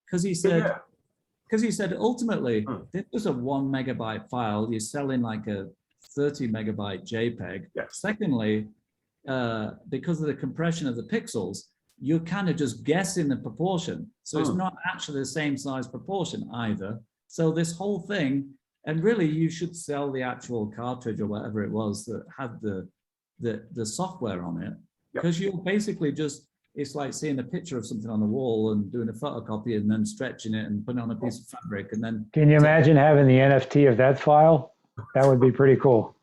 because he said, ultimately, this was a 1 megabyte file. You're selling like a 30 megabyte JPEG. Yes. Secondly, because of the compression of the pixels, you're kind of just guessing the proportion. So it's not actually the same size proportion either. So this whole thing, and really you should sell the actual cartridge or whatever it was that had the software on it, because you're basically just, it's like seeing a picture of something on the wall and doing a photocopy and then stretching it and putting it on a piece of fabric and then. Can you imagine having the NFT of that file? That would be pretty cool.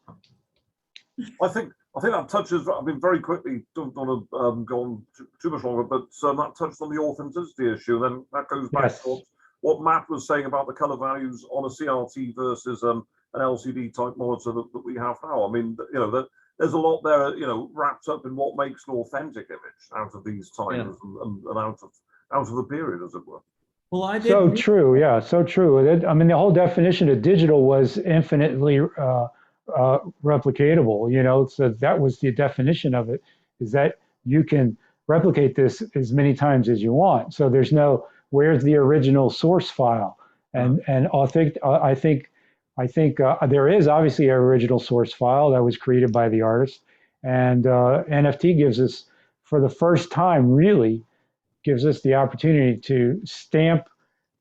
I think that touches, I mean, very quickly, don't want to go on too much longer, but that touched on the authenticity issue. Then that goes back to what Matt was saying about the color values on a CRT versus an LCD type monitor that we have now. I mean, you know, there's a lot there, you know, wrapped up in what makes an authentic image out of these times and out of the period, as it were. Well, I did. So true, yeah, so true. I mean, the whole definition of digital was infinitely replicatable, you know, so that was the definition of it, is that you can replicate this as many times as you want. So there's no, where's the original source file? And I think there is obviously an original source file that was created by the artist, and NFT gives us, for the first time, really gives us the opportunity to stamp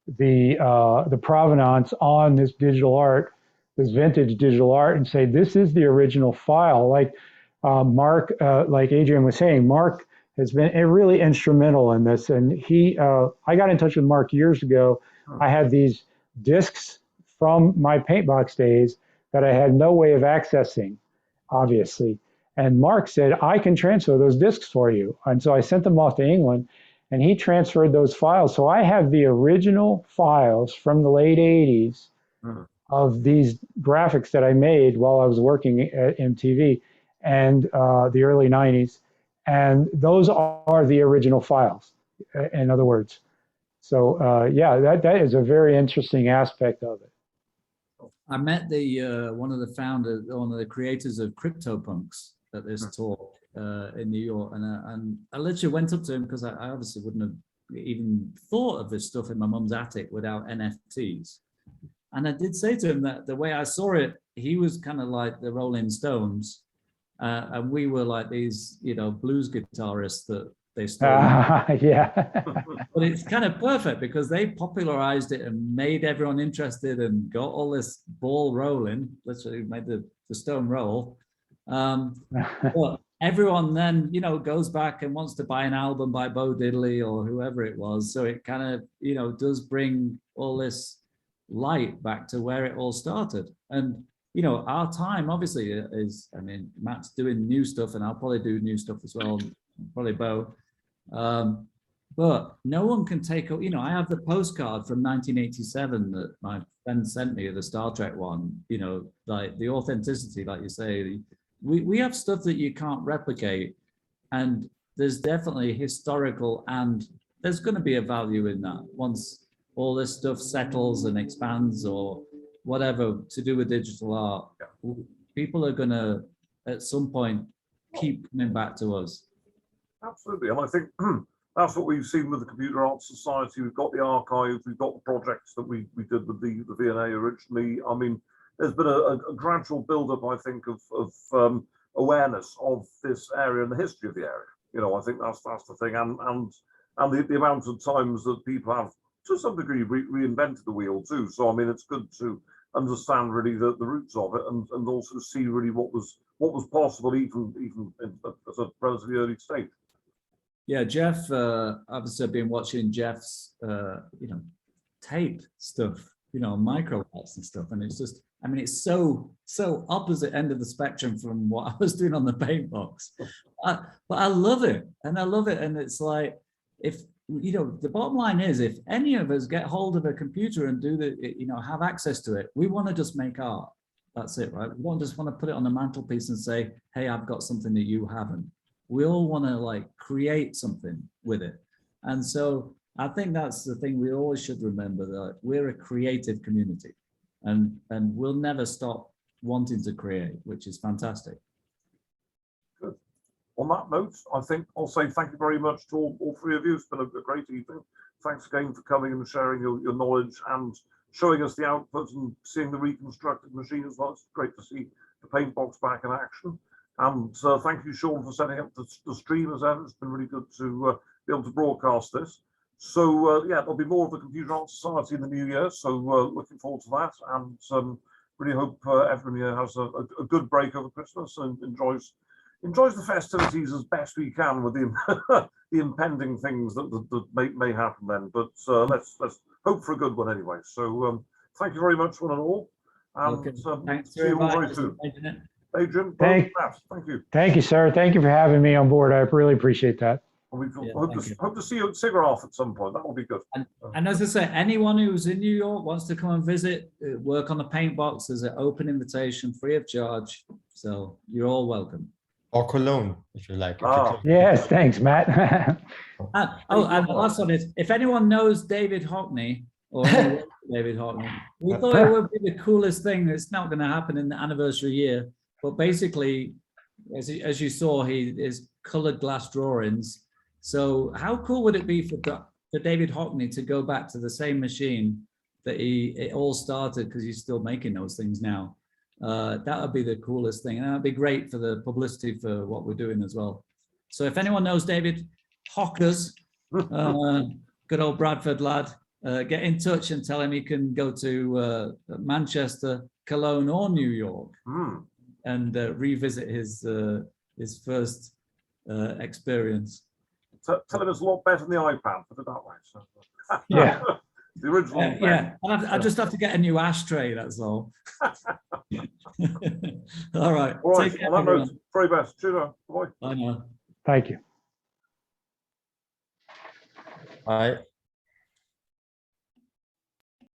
the provenance on this digital art, this vintage digital art, and say this is the original file. Like Mark, like Adrian was saying, Mark has been really instrumental in this, and I got in touch with Mark years ago. I had these discs from my Paintbox days that I had no way of accessing, obviously. And Mark said, I can transfer those discs for you. And so I sent them off to England, and he transferred those files. So I have the original files from the late 80s of these graphics that I made while I was working at MTV and the early 90s. And those are the original files, in other words. So yeah, that is a very interesting aspect of it. I met one of the creators of CryptoPunks at this talk in New York, and I literally went up to him because I obviously wouldn't have even thought of this stuff in my mum's attic without NFTs. And I did say to him that the way I saw it, he was kind of like the Rolling Stones, and we were like these, you know, blues guitarists that they stole. Yeah. But it's kind of perfect because they popularized it and made everyone interested and got all this ball rolling, literally made the stone roll. But everyone then, you know, goes back and wants to buy an album by Bo Diddley or whoever it was. So it kind of, you know, does bring all this light back to where it all started. And, you know, our time obviously is, I mean, Matt's doing new stuff and I'll probably do new stuff as well, probably Bo. But no one can take, you know, I have the postcard from 1987 that my friend sent me, the Star Trek one, you know, like the authenticity, like you say, we have stuff that you can't replicate, and there's definitely historical, and there's going to be a value in that once all this stuff settles and expands or whatever to do with digital art. People are going to, at some point, keep coming back to us. Absolutely, and I think that's what we've seen with the Computer Arts Society. We've got the archive, we've got the projects that we did with the V&A originally. I mean, there's been a gradual build-up, I think, of awareness of this area and the history of the area. You know, I think that's the thing, and the amount of times that people have, to some degree, reinvented the wheel too. So I mean, it's good to understand really the roots of it, and also see really what was possible even at a relatively early stage. Yeah, Jeff, obviously I've been watching Jeff's, you know, tape stuff, you know, micro arts and stuff. And it's just, I mean, it's so opposite end of the spectrum from what I was doing on the Paintbox. But I love it. And I love it. And it's like, if, you know, the bottom line is, if any of us get hold of a computer and do the, you know, have access to it, we want to just make art. That's it, right? We don't just want to put it on the mantelpiece and say, hey, I've got something that you haven't. We all want to like create something with it. And so I think that's the thing we always should remember, that we're a creative community, and we'll never stop wanting to create, which is fantastic. Good. On that note, I think I'll say thank you very much to all three of you. It's been a great evening. Thanks again for coming and sharing your knowledge and showing us the output and seeing the reconstructed machine as well. It's great to see the Paintbox back in action. And thank you, Sean, for setting up the stream as ever. It's been really good to be able to broadcast this. So yeah, there'll be more of the Computer Arts Society in the new year. So looking forward to that, and really hope everyone here has a good break over Christmas and enjoys the festivities as best we can with the the impending things that may happen then. But let's hope for a good one anyway. So thank you very much, one and all. And thanks see you all very much. soon. Adrian, thank you. Thank you, sir. Thank you for having me on board. I really appreciate that. And we hope to see you at SIGGRAPH at some point. That will be good. And as I say, anyone who's in New York wants to come and visit, work on the Paintbox, there's an open invitation, free of charge. So you're all welcome. Or Cologne, if you like. Yes, thanks, Matt. And the last one is, if anyone knows David Hockney, or David Hockney, we thought it would be the coolest thing. It's not going to happen in the anniversary year, but basically, as you saw, he is colored glass drawings. So how cool would it be for David Hockney to go back to the same machine that it all started, because he's still making those things now? That would be the coolest thing, and that would be great for the publicity for what we're doing as well. So if anyone knows David Hockers, good old Bradford lad, get in touch and tell him he can go to Manchester, Cologne, or New York and revisit his first experience. Tell him it's a lot better than the iPad, put it that way. So. Yeah. The original. Yeah, I just have to get a new ashtray, that's all. All right. All right. Take care, On that note, everyone. very best. Cheers. Bye. Bye now. Thank you. Bye.